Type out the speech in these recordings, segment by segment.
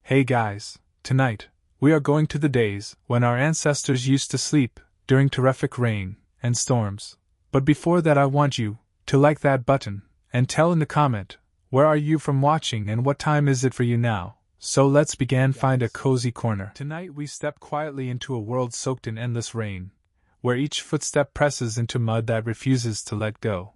Hey guys, tonight, we are going to the days when our ancestors used to sleep during terrific rain and storms. But before that, I want you to like that button and tell in the comment, where are you from watching and what time is it for you now? So let's begin. Find a cozy corner. Tonight we step quietly into a world soaked in endless rain, where each footstep presses into mud that refuses to let go.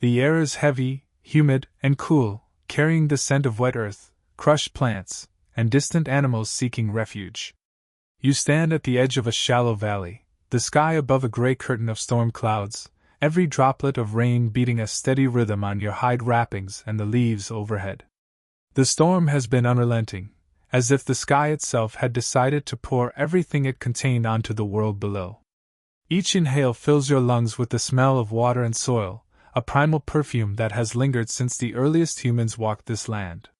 The air is heavy, humid, and cool, carrying the scent of wet earth, crushed plants, and distant animals seeking refuge. You stand at the edge of a shallow valley, the sky above a gray curtain of storm clouds, every droplet of rain beating a steady rhythm on your hide wrappings and the leaves overhead. The storm has been unrelenting, as if the sky itself had decided to pour everything it contained onto the world below. Each inhale fills your lungs with the smell of water and soil, a primal perfume that has lingered since the earliest humans walked this land.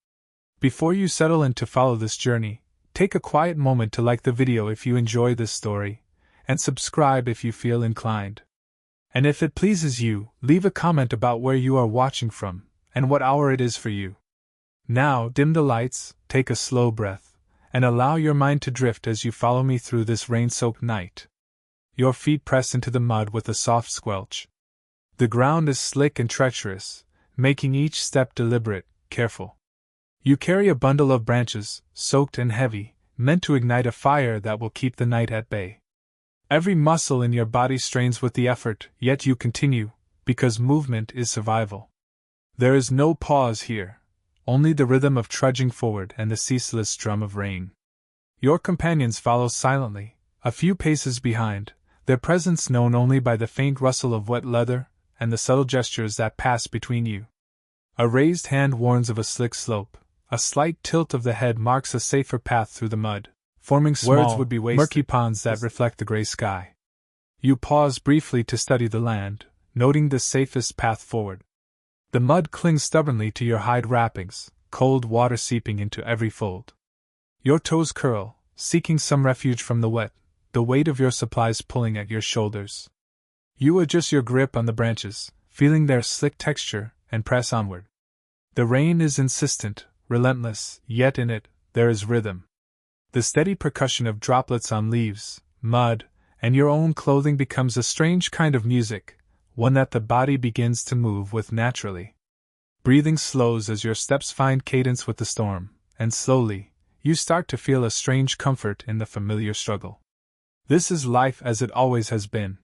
Before you settle in to follow this journey, take a quiet moment to like the video if you enjoy this story, and subscribe if you feel inclined. And if it pleases you, leave a comment about where you are watching from, and what hour it is for you. Now, dim the lights, take a slow breath, and allow your mind to drift as you follow me through this rain-soaked night. Your feet press into the mud with a soft squelch. The ground is slick and treacherous, making each step deliberate, careful. You carry a bundle of branches, soaked and heavy, meant to ignite a fire that will keep the night at bay. Every muscle in your body strains with the effort, yet you continue, because movement is survival. There is no pause here, only the rhythm of trudging forward and the ceaseless drum of rain. Your companions follow silently, a few paces behind, their presence known only by the faint rustle of wet leather and the subtle gestures that pass between you. A raised hand warns of a slick slope. A slight tilt of the head marks a safer path through the mud, forming small, murky ponds that reflect the gray sky. You pause briefly to study the land, noting the safest path forward. The mud clings stubbornly to your hide wrappings, cold water seeping into every fold. Your toes curl, seeking some refuge from the wet, the weight of your supplies pulling at your shoulders. You adjust your grip on the branches, feeling their slick texture, and press onward. The rain is insistent, relentless, yet in it, there is rhythm. The steady percussion of droplets on leaves, mud, and your own clothing becomes a strange kind of music, one that the body begins to move with naturally. Breathing slows as your steps find cadence with the storm, and slowly, you start to feel a strange comfort in the familiar struggle. This is life as it always has been.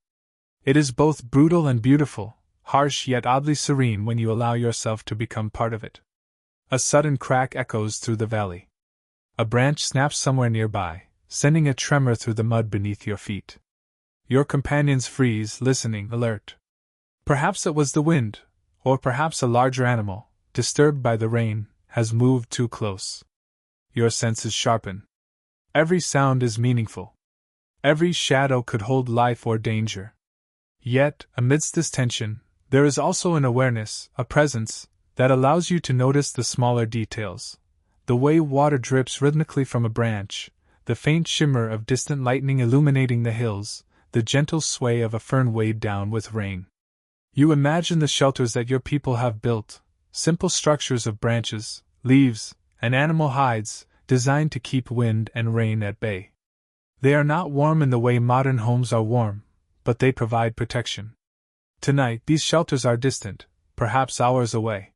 It is both brutal and beautiful, harsh yet oddly serene when you allow yourself to become part of it. A sudden crack echoes through the valley. A branch snaps somewhere nearby, sending a tremor through the mud beneath your feet. Your companions freeze, listening, alert. Perhaps it was the wind, or perhaps a larger animal, disturbed by the rain, has moved too close. Your senses sharpen. Every sound is meaningful. Every shadow could hold life or danger. Yet, amidst this tension, there is also an awareness, a presence, that allows you to notice the smaller details. The way water drips rhythmically from a branch, the faint shimmer of distant lightning illuminating the hills, the gentle sway of a fern weighed down with rain. You imagine the shelters that your people have built, simple structures of branches, leaves, and animal hides, designed to keep wind and rain at bay. They are not warm in the way modern homes are warm, but they provide protection. Tonight, these shelters are distant, perhaps hours away.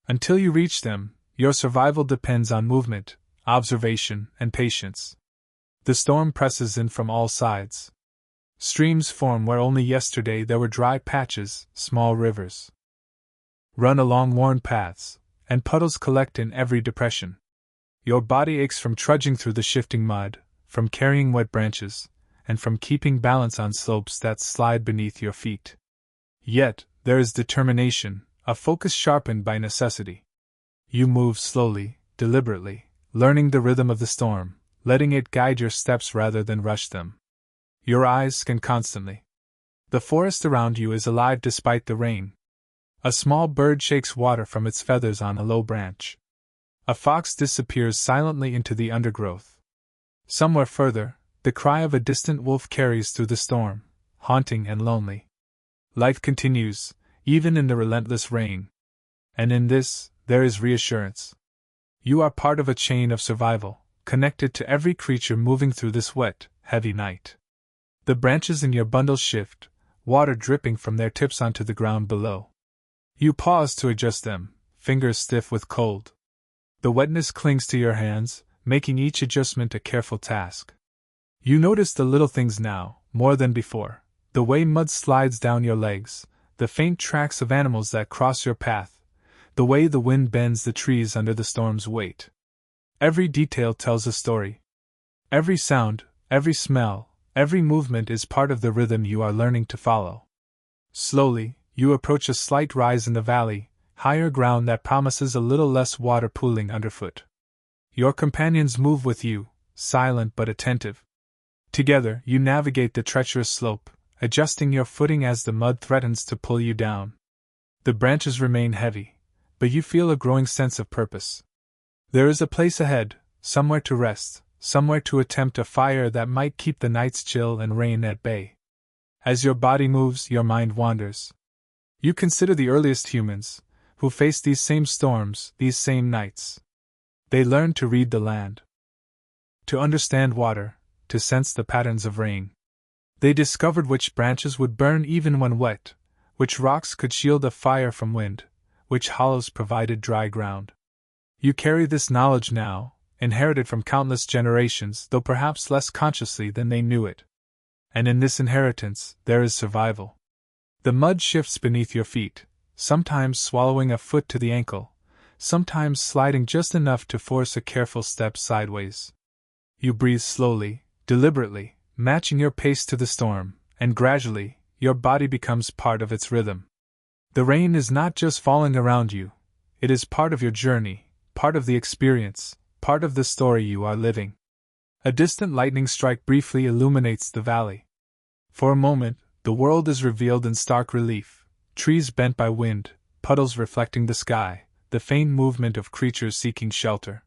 Until you reach them, your survival depends on movement, observation, and patience. The storm presses in from all sides. Streams form where only yesterday there were dry patches, small rivers run along worn paths, and puddles collect in every depression. Your body aches from trudging through the shifting mud, from carrying wet branches, and from keeping balance on slopes that slide beneath your feet. Yet, there is determination, a focus sharpened by necessity. You move slowly, deliberately, learning the rhythm of the storm, letting it guide your steps rather than rush them. Your eyes scan constantly. The forest around you is alive despite the rain. A small bird shakes water from its feathers on a low branch. A fox disappears silently into the undergrowth. Somewhere further, the cry of a distant wolf carries through the storm, haunting and lonely. Life continues, even in the relentless rain. And in this, there is reassurance. You are part of a chain of survival, connected to every creature moving through this wet, heavy night. The branches in your bundle shift, water dripping from their tips onto the ground below. You pause to adjust them, fingers stiff with cold. The wetness clings to your hands, making each adjustment a careful task. You notice the little things now, more than before: the way mud slides down your legs, the faint tracks of animals that cross your path, the way the wind bends the trees under the storm's weight. Every detail tells a story. Every sound, every smell, every movement is part of the rhythm you are learning to follow. Slowly, you approach a slight rise in the valley, higher ground that promises a little less water pooling underfoot. Your companions move with you, silent but attentive. Together, you navigate the treacherous slope, adjusting your footing as the mud threatens to pull you down. The branches remain heavy, but you feel a growing sense of purpose. There is a place ahead, somewhere to rest, somewhere to attempt a fire that might keep the night's chill and rain at bay. As your body moves, your mind wanders. You consider the earliest humans, who faced these same storms, these same nights. They learned to read the land, to understand water, to sense the patterns of rain. They discovered which branches would burn even when wet, which rocks could shield a fire from wind, which hollows provided dry ground. You carry this knowledge now, inherited from countless generations, though perhaps less consciously than they knew it. And in this inheritance, there is survival. The mud shifts beneath your feet, sometimes swallowing a foot to the ankle, sometimes sliding just enough to force a careful step sideways. You breathe slowly, deliberately, matching your pace to the storm, and gradually, your body becomes part of its rhythm. The rain is not just falling around you, it is part of your journey, part of the experience, part of the story you are living. A distant lightning strike briefly illuminates the valley. For a moment, the world is revealed in stark relief: trees bent by wind, puddles reflecting the sky, the faint movement of creatures seeking shelter.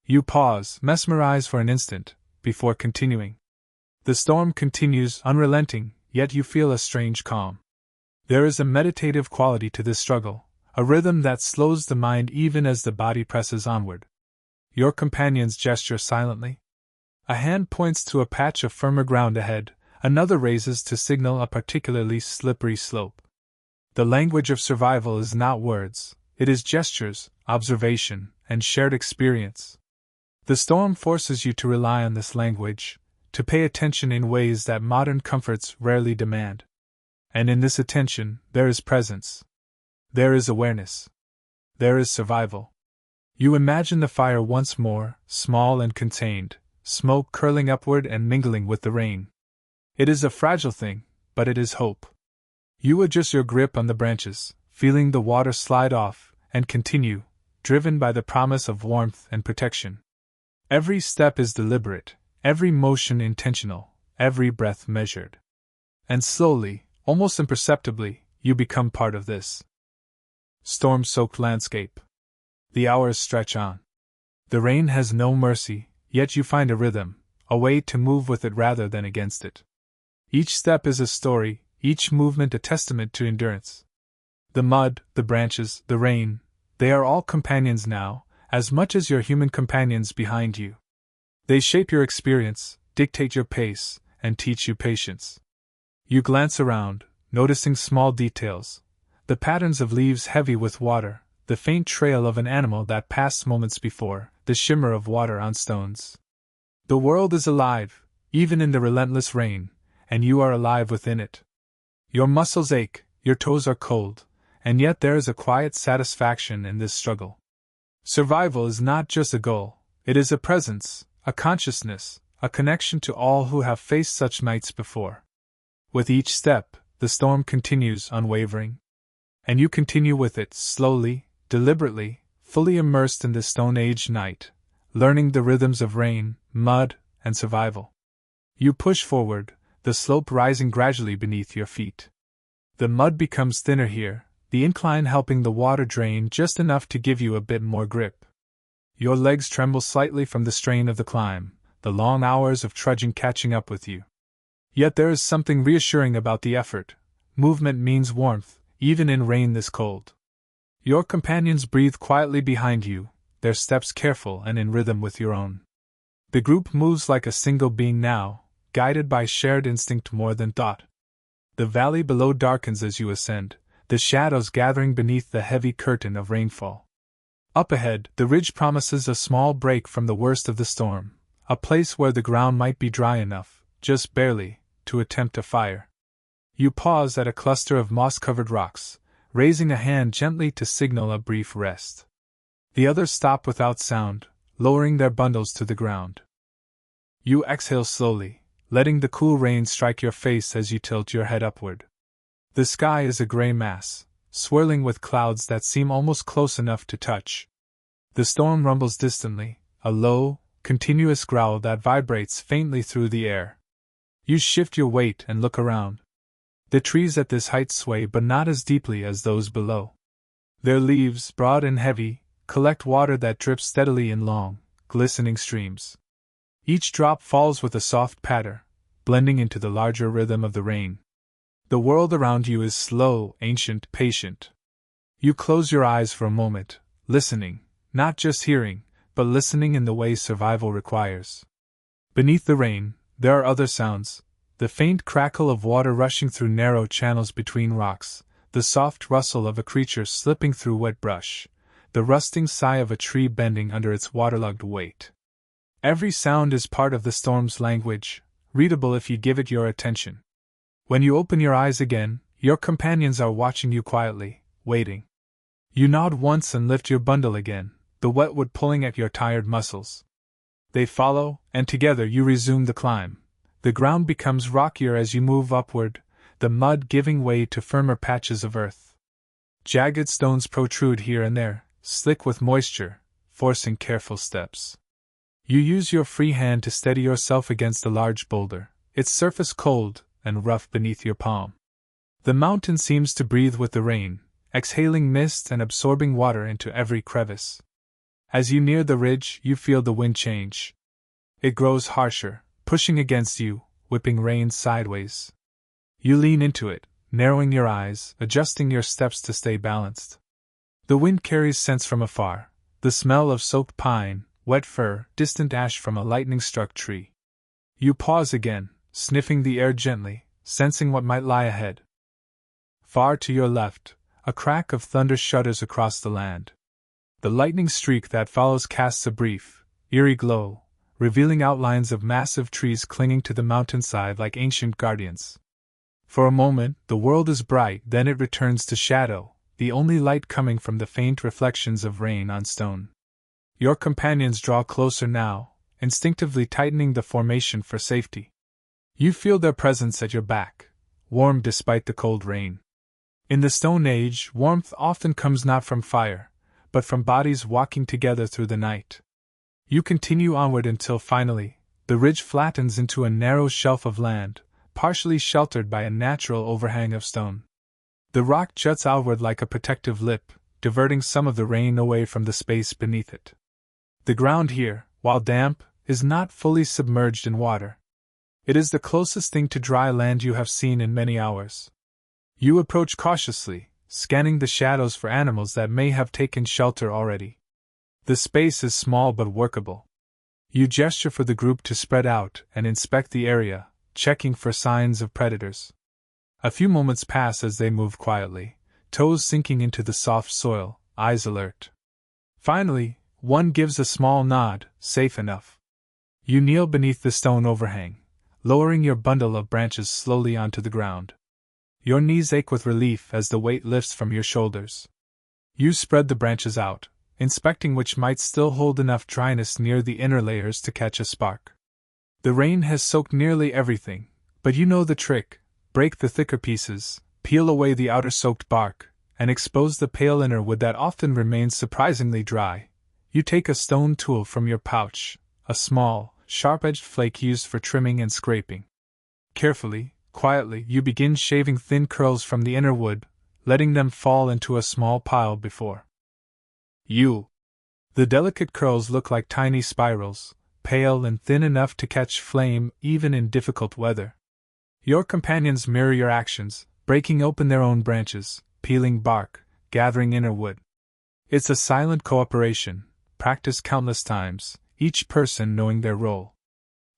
You pause, mesmerized for an instant, before continuing. The storm continues, unrelenting, yet you feel a strange calm. There is a meditative quality to this struggle, a rhythm that slows the mind even as the body presses onward. Your companions gesture silently. A hand points to a patch of firmer ground ahead, another raises to signal a particularly slippery slope. The language of survival is not words, it is gestures, observation, and shared experience. The storm forces you to rely on this language, to pay attention in ways that modern comforts rarely demand. And in this attention, there is presence. There is awareness. There is survival. You imagine the fire once more, small and contained, smoke curling upward and mingling with the rain. It is a fragile thing, but it is hope. You adjust your grip on the branches, feeling the water slide off, and continue, driven by the promise of warmth and protection. Every step is deliberate, every motion intentional, every breath measured. And slowly, almost imperceptibly, you become part of this storm-soaked landscape. The hours stretch on. The rain has no mercy, yet you find a rhythm, a way to move with it rather than against it. Each step is a story, each movement a testament to endurance. The mud, the branches, the rain, they are all companions now, as much as your human companions behind you. They shape your experience, dictate your pace, and teach you patience. You glance around, noticing small details: the patterns of leaves heavy with water, the faint trail of an animal that passed moments before, the shimmer of water on stones. The world is alive, even in the relentless rain, and you are alive within it. Your muscles ache, your toes are cold, and yet there is a quiet satisfaction in this struggle. Survival is not just a goal, it is a presence, a consciousness, a connection to all who have faced such nights before. With each step, the storm continues unwavering. And you continue with it, slowly, deliberately, fully immersed in this Stone Age night, learning the rhythms of rain, mud, and survival. You push forward, the slope rising gradually beneath your feet. The mud becomes thinner here, the incline helping the water drain just enough to give you a bit more grip. Your legs tremble slightly from the strain of the climb, the long hours of trudging catching up with you. Yet there is something reassuring about the effort. Movement means warmth, even in rain this cold. Your companions breathe quietly behind you, their steps careful and in rhythm with your own. The group moves like a single being now, guided by shared instinct more than thought. The valley below darkens as you ascend, the shadows gathering beneath the heavy curtain of rainfall. Up ahead, the ridge promises a small break from the worst of the storm, a place where the ground might be dry enough, just barely, to attempt a fire. You pause at a cluster of moss-covered rocks, raising a hand gently to signal a brief rest. The others stop without sound, lowering their bundles to the ground. You exhale slowly, letting the cool rain strike your face as you tilt your head upward. The sky is a gray mass, swirling with clouds that seem almost close enough to touch. The storm rumbles distantly, a low, continuous growl that vibrates faintly through the air. You shift your weight and look around. The trees at this height sway, but not as deeply as those below. Their leaves, broad and heavy, collect water that drips steadily in long, glistening streams. Each drop falls with a soft patter, blending into the larger rhythm of the rain. The world around you is slow, ancient, patient. You close your eyes for a moment, listening, not just hearing, but listening in the way survival requires. Beneath the rain, there are other sounds: the faint crackle of water rushing through narrow channels between rocks, the soft rustle of a creature slipping through wet brush, the rusting sigh of a tree bending under its waterlogged weight. Every sound is part of the storm's language, readable if you give it your attention. When you open your eyes again, your companions are watching you quietly, waiting. You nod once and lift your bundle again, the wetwood pulling at your tired muscles. They follow, and together you resume the climb. The ground becomes rockier as you move upward, the mud giving way to firmer patches of earth. Jagged stones protrude here and there, slick with moisture, forcing careful steps. You use your free hand to steady yourself against a large boulder, its surface cold and rough beneath your palm. The mountain seems to breathe with the rain, exhaling mist and absorbing water into every crevice. As you near the ridge, you feel the wind change. It grows harsher, pushing against you, whipping rain sideways. You lean into it, narrowing your eyes, adjusting your steps to stay balanced. The wind carries scents from afar, the smell of soaked pine, wet fir, distant ash from a lightning-struck tree. You pause again, sniffing the air gently, sensing what might lie ahead. Far to your left, a crack of thunder shudders across the land. The lightning streak that follows casts a brief, eerie glow, revealing outlines of massive trees clinging to the mountainside like ancient guardians. For a moment, the world is bright, then it returns to shadow, the only light coming from the faint reflections of rain on stone. Your companions draw closer now, instinctively tightening the formation for safety. You feel their presence at your back, warm despite the cold rain. In the Stone Age, warmth often comes not from fire, but from bodies walking together through the night. You continue onward until finally, the ridge flattens into a narrow shelf of land, partially sheltered by a natural overhang of stone. The rock juts outward like a protective lip, diverting some of the rain away from the space beneath it. The ground here, while damp, is not fully submerged in water. It is the closest thing to dry land you have seen in many hours. You approach cautiously, scanning the shadows for animals that may have taken shelter already. The space is small but workable. You gesture for the group to spread out and inspect the area, checking for signs of predators. A few moments pass as they move quietly, toes sinking into the soft soil, eyes alert. Finally, one gives a small nod, safe enough. You kneel beneath the stone overhang, lowering your bundle of branches slowly onto the ground. Your knees ache with relief as the weight lifts from your shoulders. You spread the branches out, inspecting which might still hold enough dryness near the inner layers to catch a spark. The rain has soaked nearly everything, but you know the trick: break the thicker pieces, peel away the outer soaked bark, and expose the pale inner wood that often remains surprisingly dry. You take a stone tool from your pouch, a small, sharp-edged flake used for trimming and scraping. Carefully, quietly, you begin shaving thin curls from the inner wood, letting them fall into a small pile before you. The delicate curls look like tiny spirals, pale and thin enough to catch flame even in difficult weather. Your companions mirror your actions, breaking open their own branches, peeling bark, gathering inner wood. It's a silent cooperation, practiced countless times, each person knowing their role.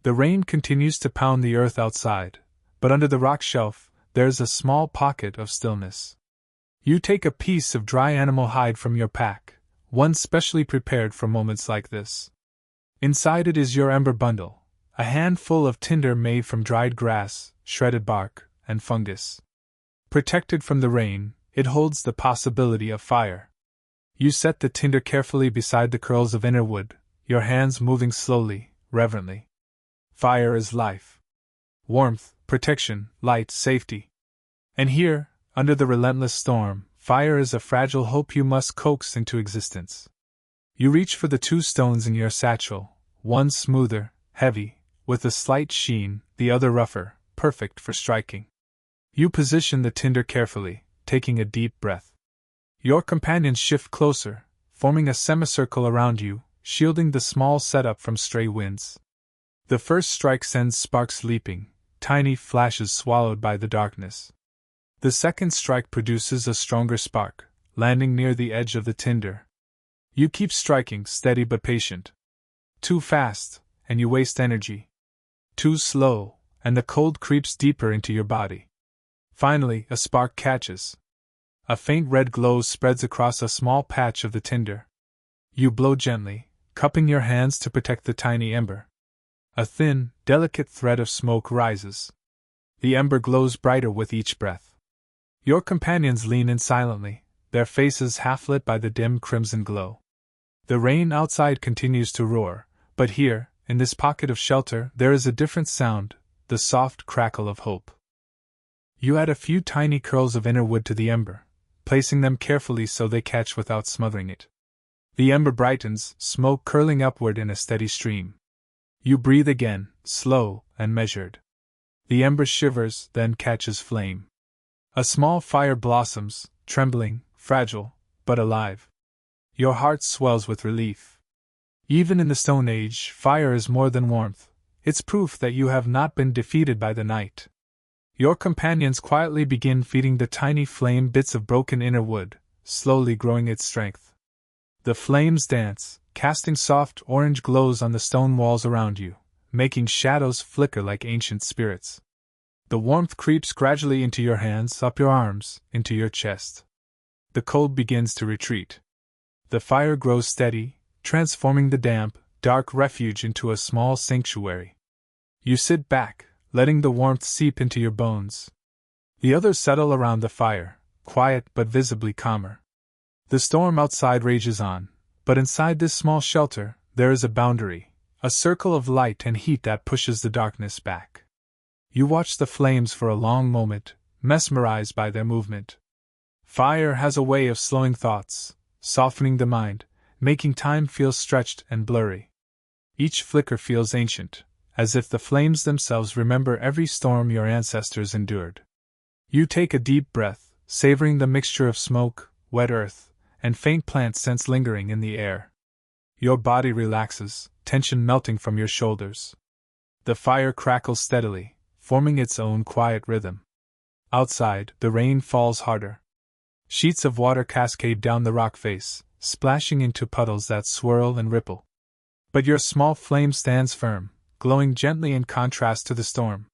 The rain continues to pound the earth outside, but under the rock shelf, there's a small pocket of stillness. You take a piece of dry animal hide from your pack, one specially prepared for moments like this. Inside it is your ember bundle, a handful of tinder made from dried grass, shredded bark, and fungus. Protected from the rain, it holds the possibility of fire. You set the tinder carefully beside the curls of inner wood, your hands moving slowly, reverently. Fire is life. Warmth, protection, light, safety. And here, under the relentless storm, fire is a fragile hope you must coax into existence. You reach for the 2 stones in your satchel, one smoother, heavy, with a slight sheen, the other rougher, perfect for striking. You position the tinder carefully, taking a deep breath. Your companions shift closer, forming a semicircle around you, shielding the small setup from stray winds. The first strike sends sparks leaping, tiny flashes swallowed by the darkness. The second strike produces a stronger spark, landing near the edge of the tinder. You keep striking, steady but patient. Too fast, and you waste energy. Too slow, and the cold creeps deeper into your body. Finally, a spark catches. A faint red glow spreads across a small patch of the tinder. You blow gently, cupping your hands to protect the tiny ember. A thin, delicate thread of smoke rises. The ember glows brighter with each breath. Your companions lean in silently, their faces half lit by the dim crimson glow. The rain outside continues to roar, but here, in this pocket of shelter, there is a different sound, the soft crackle of hope. You add a few tiny curls of inner wood to the ember, placing them carefully so they catch without smothering it. The ember brightens, smoke curling upward in a steady stream. You breathe again, slow and measured. The ember shivers, then catches flame. A small fire blossoms, trembling, fragile, but alive. Your heart swells with relief. Even in the Stone Age, fire is more than warmth. It's proof that you have not been defeated by the night. Your companions quietly begin feeding the tiny flame bits of broken inner wood, slowly growing its strength. The flames dance, casting soft orange glows on the stone walls around you, making shadows flicker like ancient spirits. The warmth creeps gradually into your hands, up your arms, into your chest. The cold begins to retreat. The fire grows steady, transforming the damp, dark refuge into a small sanctuary. You sit back, letting the warmth seep into your bones. The others settle around the fire, quiet but visibly calmer. The storm outside rages on, but inside this small shelter, there is a boundary, a circle of light and heat that pushes the darkness back. You watch the flames for a long moment, mesmerized by their movement. Fire has a way of slowing thoughts, softening the mind, making time feel stretched and blurry. Each flicker feels ancient, as if the flames themselves remember every storm your ancestors endured. You take a deep breath, savoring the mixture of smoke, wet earth, and faint plant scents lingering in the air. Your body relaxes, tension melting from your shoulders. The fire crackles steadily, forming its own quiet rhythm. Outside, the rain falls harder. Sheets of water cascade down the rock face, splashing into puddles that swirl and ripple. But your small flame stands firm, glowing gently in contrast to the storm.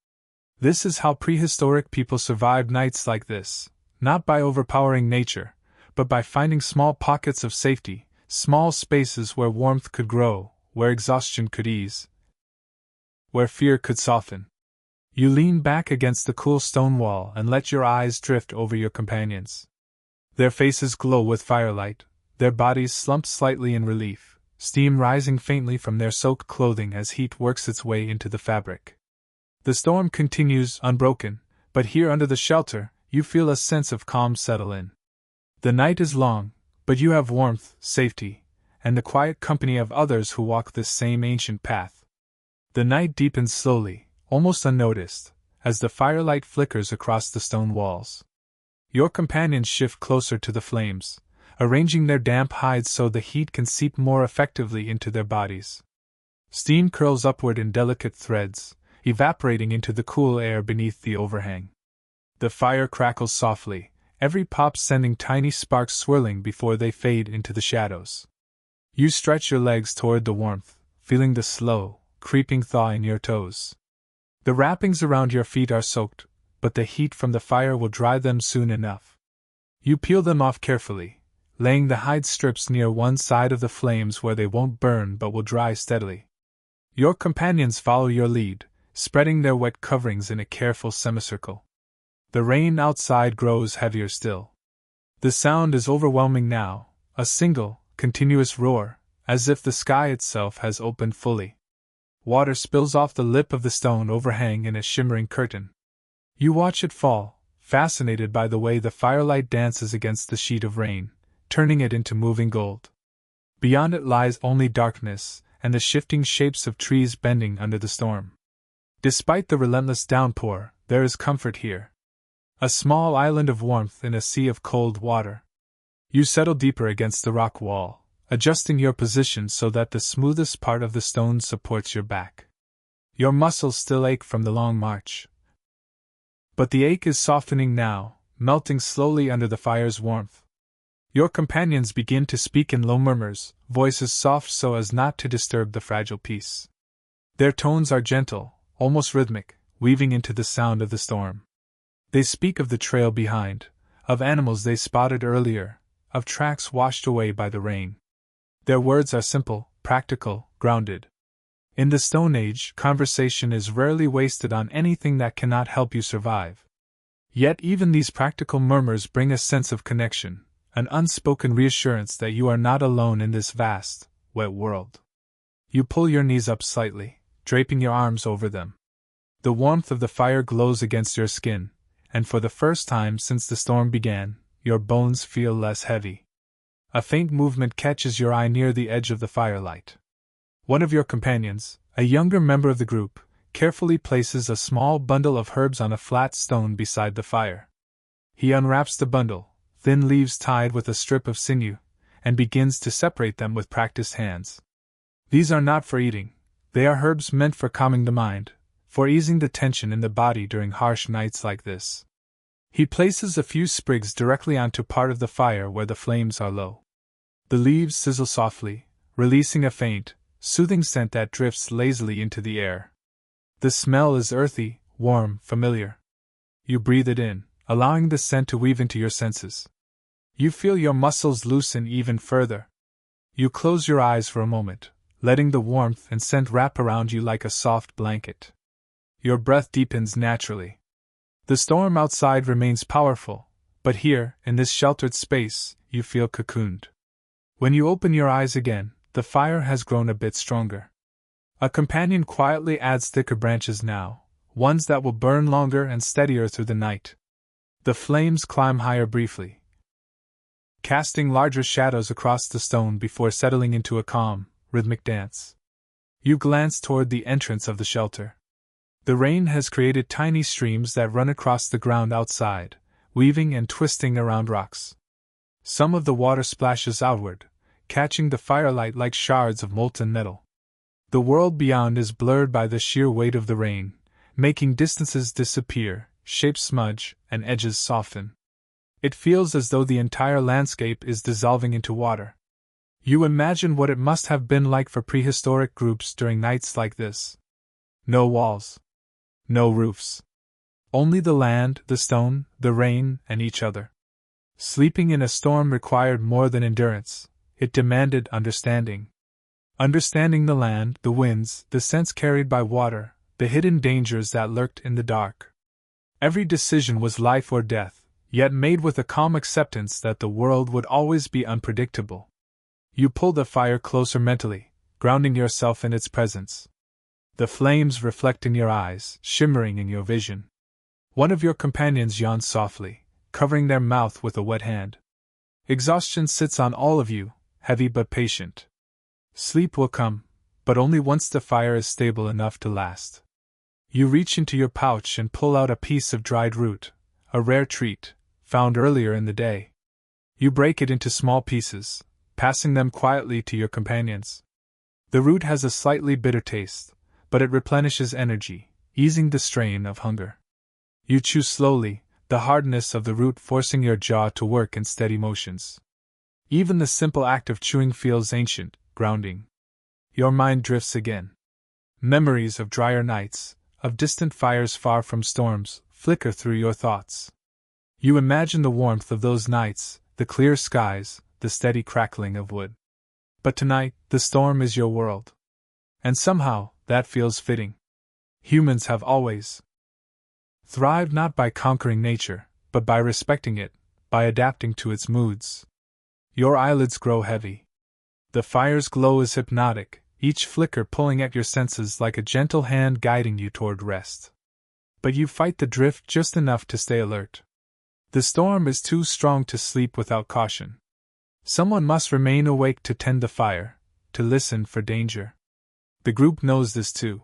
This is how prehistoric people survived nights like this, not by overpowering nature, but by finding small pockets of safety, small spaces where warmth could grow, where exhaustion could ease, where fear could soften. You lean back against the cool stone wall and let your eyes drift over your companions. Their faces glow with firelight, their bodies slump slightly in relief, steam rising faintly from their soaked clothing as heat works its way into the fabric. The storm continues unbroken, but here under the shelter, you feel a sense of calm settle in. The night is long, but you have warmth, safety, and the quiet company of others who walk this same ancient path. The night deepens slowly, almost unnoticed, as the firelight flickers across the stone walls. Your companions shift closer to the flames, arranging their damp hides so the heat can seep more effectively into their bodies. Steam curls upward in delicate threads, evaporating into the cool air beneath the overhang. The fire crackles softly, every pop sending tiny sparks swirling before they fade into the shadows. You stretch your legs toward the warmth, feeling the slow, creeping thaw in your toes. The wrappings around your feet are soaked, but the heat from the fire will dry them soon enough. You peel them off carefully, laying the hide strips near one side of the flames where they won't burn but will dry steadily. Your companions follow your lead, spreading their wet coverings in a careful semicircle. The rain outside grows heavier still. The sound is overwhelming now, a single, continuous roar, as if the sky itself has opened fully. Water spills off the lip of the stone overhang in a shimmering curtain. You watch it fall, fascinated by the way the firelight dances against the sheet of rain, turning it into moving gold. Beyond it lies only darkness and the shifting shapes of trees bending under the storm. Despite the relentless downpour, there is comfort here. A small island of warmth in a sea of cold water. You settle deeper against the rock wall, adjusting your position so that the smoothest part of the stone supports your back. Your muscles still ache from the long march. But the ache is softening now, melting slowly under the fire's warmth. Your companions begin to speak in low murmurs, voices soft so as not to disturb the fragile peace. Their tones are gentle, almost rhythmic, weaving into the sound of the storm. They speak of the trail behind, of animals they spotted earlier, of tracks washed away by the rain. Their words are simple, practical, grounded. In the Stone Age, conversation is rarely wasted on anything that cannot help you survive. Yet even these practical murmurs bring a sense of connection, an unspoken reassurance that you are not alone in this vast, wet world. You pull your knees up slightly, draping your arms over them. The warmth of the fire glows against your skin, and for the first time since the storm began, your bones feel less heavy. A faint movement catches your eye near the edge of the firelight. One of your companions, a younger member of the group, carefully places a small bundle of herbs on a flat stone beside the fire. He unwraps the bundle, thin leaves tied with a strip of sinew, and begins to separate them with practiced hands. These are not for eating, they are herbs meant for calming the mind, for easing the tension in the body during harsh nights like this. He places a few sprigs directly onto part of the fire where the flames are low. The leaves sizzle softly, releasing a faint, soothing scent that drifts lazily into the air. The smell is earthy, warm, familiar. You breathe it in, allowing the scent to weave into your senses. You feel your muscles loosen even further. You close your eyes for a moment, letting the warmth and scent wrap around you like a soft blanket. Your breath deepens naturally. The storm outside remains powerful, but here, in this sheltered space, you feel cocooned. When you open your eyes again, the fire has grown a bit stronger. A companion quietly adds thicker branches now, ones that will burn longer and steadier through the night. The flames climb higher briefly, casting larger shadows across the stone before settling into a calm, rhythmic dance. You glance toward the entrance of the shelter. The rain has created tiny streams that run across the ground outside, weaving and twisting around rocks. Some of the water splashes outward, catching the firelight like shards of molten metal. The world beyond is blurred by the sheer weight of the rain, making distances disappear, shapes smudge, and edges soften. It feels as though the entire landscape is dissolving into water. You imagine what it must have been like for prehistoric groups during nights like this. No walls. No roofs. Only the land, the stone, the rain, and each other. Sleeping in a storm required more than endurance, it demanded understanding. Understanding the land, the winds, the scents carried by water, the hidden dangers that lurked in the dark. Every decision was life or death, yet made with a calm acceptance that the world would always be unpredictable. You pull the fire closer mentally, grounding yourself in its presence. The flames reflect in your eyes, shimmering in your vision. One of your companions yawns softly, covering their mouth with a wet hand. Exhaustion sits on all of you, heavy but patient. Sleep will come, but only once the fire is stable enough to last. You reach into your pouch and pull out a piece of dried root, a rare treat, found earlier in the day. You break it into small pieces, passing them quietly to your companions. The root has a slightly bitter taste, but it replenishes energy, easing the strain of hunger. You chew slowly, the hardness of the root forcing your jaw to work in steady motions. Even the simple act of chewing feels ancient, grounding. Your mind drifts again. Memories of drier nights, of distant fires far from storms, flicker through your thoughts. You imagine the warmth of those nights, the clear skies, the steady crackling of wood. But tonight, the storm is your world. And somehow, that feels fitting. Humans have always thrived not by conquering nature, but by respecting it, by adapting to its moods. Your eyelids grow heavy. The fire's glow is hypnotic, each flicker pulling at your senses like a gentle hand guiding you toward rest. But you fight the drift just enough to stay alert. The storm is too strong to sleep without caution. Someone must remain awake to tend the fire, to listen for danger. The group knows this too.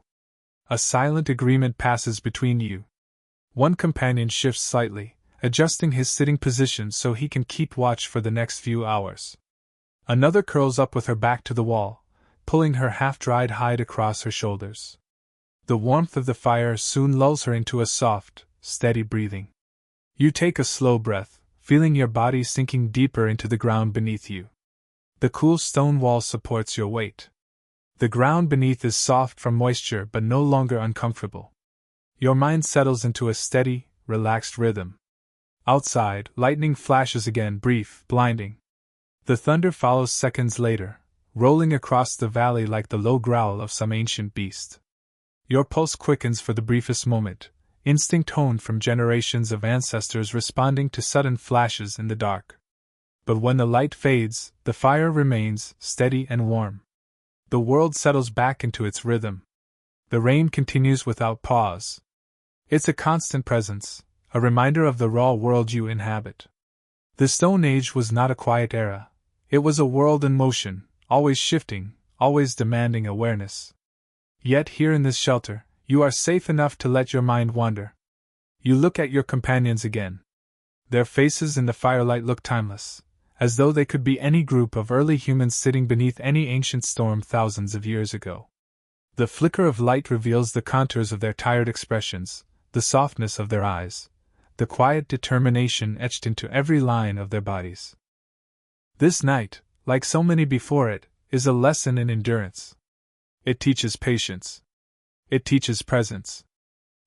A silent agreement passes between you. One companion shifts slightly, adjusting his sitting position so he can keep watch for the next few hours. Another curls up with her back to the wall, pulling her half-dried hide across her shoulders. The warmth of the fire soon lulls her into a soft, steady breathing. You take a slow breath, feeling your body sinking deeper into the ground beneath you. The cool stone wall supports your weight. The ground beneath is soft from moisture but no longer uncomfortable. Your mind settles into a steady, relaxed rhythm. Outside, lightning flashes again, brief, blinding. The thunder follows seconds later, rolling across the valley like the low growl of some ancient beast. Your pulse quickens for the briefest moment, instinct honed from generations of ancestors responding to sudden flashes in the dark. But when the light fades, the fire remains, steady and warm. The world settles back into its rhythm. The rain continues without pause. It's a constant presence, a reminder of the raw world you inhabit. The Stone Age was not a quiet era. It was a world in motion, always shifting, always demanding awareness. Yet here in this shelter, you are safe enough to let your mind wander. You look at your companions again. Their faces in the firelight look timeless, as though they could be any group of early humans sitting beneath any ancient storm thousands of years ago. The flicker of light reveals the contours of their tired expressions, the softness of their eyes, the quiet determination etched into every line of their bodies. This night, like so many before it, is a lesson in endurance. It teaches patience. It teaches presence.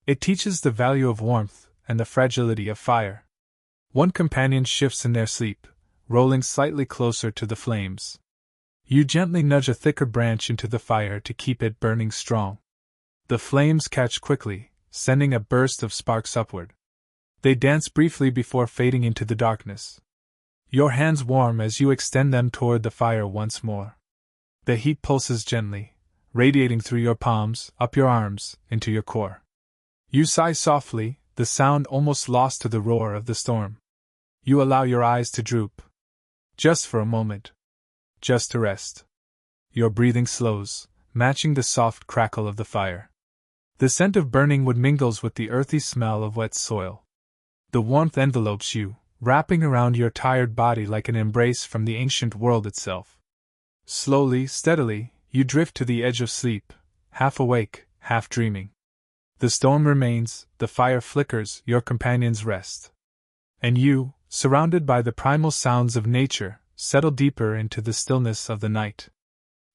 It teaches the value of warmth and the fragility of fire. One companion shifts in their sleep, rolling slightly closer to the flames. You gently nudge a thicker branch into the fire to keep it burning strong. The flames catch quickly, sending a burst of sparks upward. They dance briefly before fading into the darkness. Your hands warm as you extend them toward the fire once more. The heat pulses gently, radiating through your palms, up your arms, into your core. You sigh softly, the sound almost lost to the roar of the storm. You allow your eyes to droop. Just for a moment. Just to rest. Your breathing slows, matching the soft crackle of the fire. The scent of burning wood mingles with the earthy smell of wet soil. The warmth envelopes you, wrapping around your tired body like an embrace from the ancient world itself. Slowly, steadily, you drift to the edge of sleep, half awake, half dreaming. The storm remains, the fire flickers, your companions rest. And you, surrounded by the primal sounds of nature, settle deeper into the stillness of the night.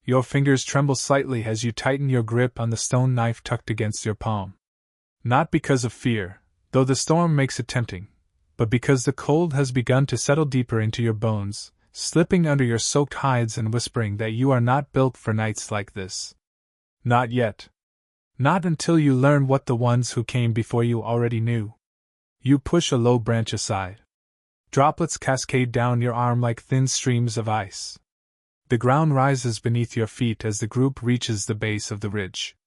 Your fingers tremble slightly as you tighten your grip on the stone knife tucked against your palm. Not because of fear, though the storm makes it tempting, but because the cold has begun to settle deeper into your bones, slipping under your soaked hides and whispering that you are not built for nights like this. Not yet. Not until you learn what the ones who came before you already knew. You push a low branch aside. Droplets cascade down your arm like thin streams of ice. The ground rises beneath your feet as the group reaches the base of the ridge.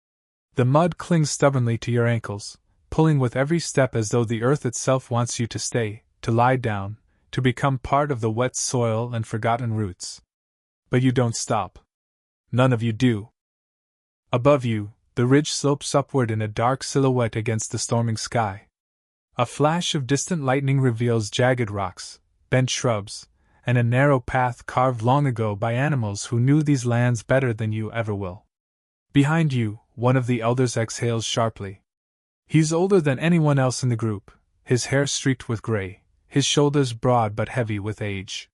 The mud clings stubbornly to your ankles, pulling with every step as though the earth itself wants you to stay, to lie down, to become part of the wet soil and forgotten roots. But you don't stop. None of you do. Above you, the ridge slopes upward in a dark silhouette against the storming sky. A flash of distant lightning reveals jagged rocks, bent shrubs, and a narrow path carved long ago by animals who knew these lands better than you ever will. Behind you, one of the elders exhales sharply. He's older than anyone else in the group, his hair streaked with gray, his shoulders broad but heavy with age.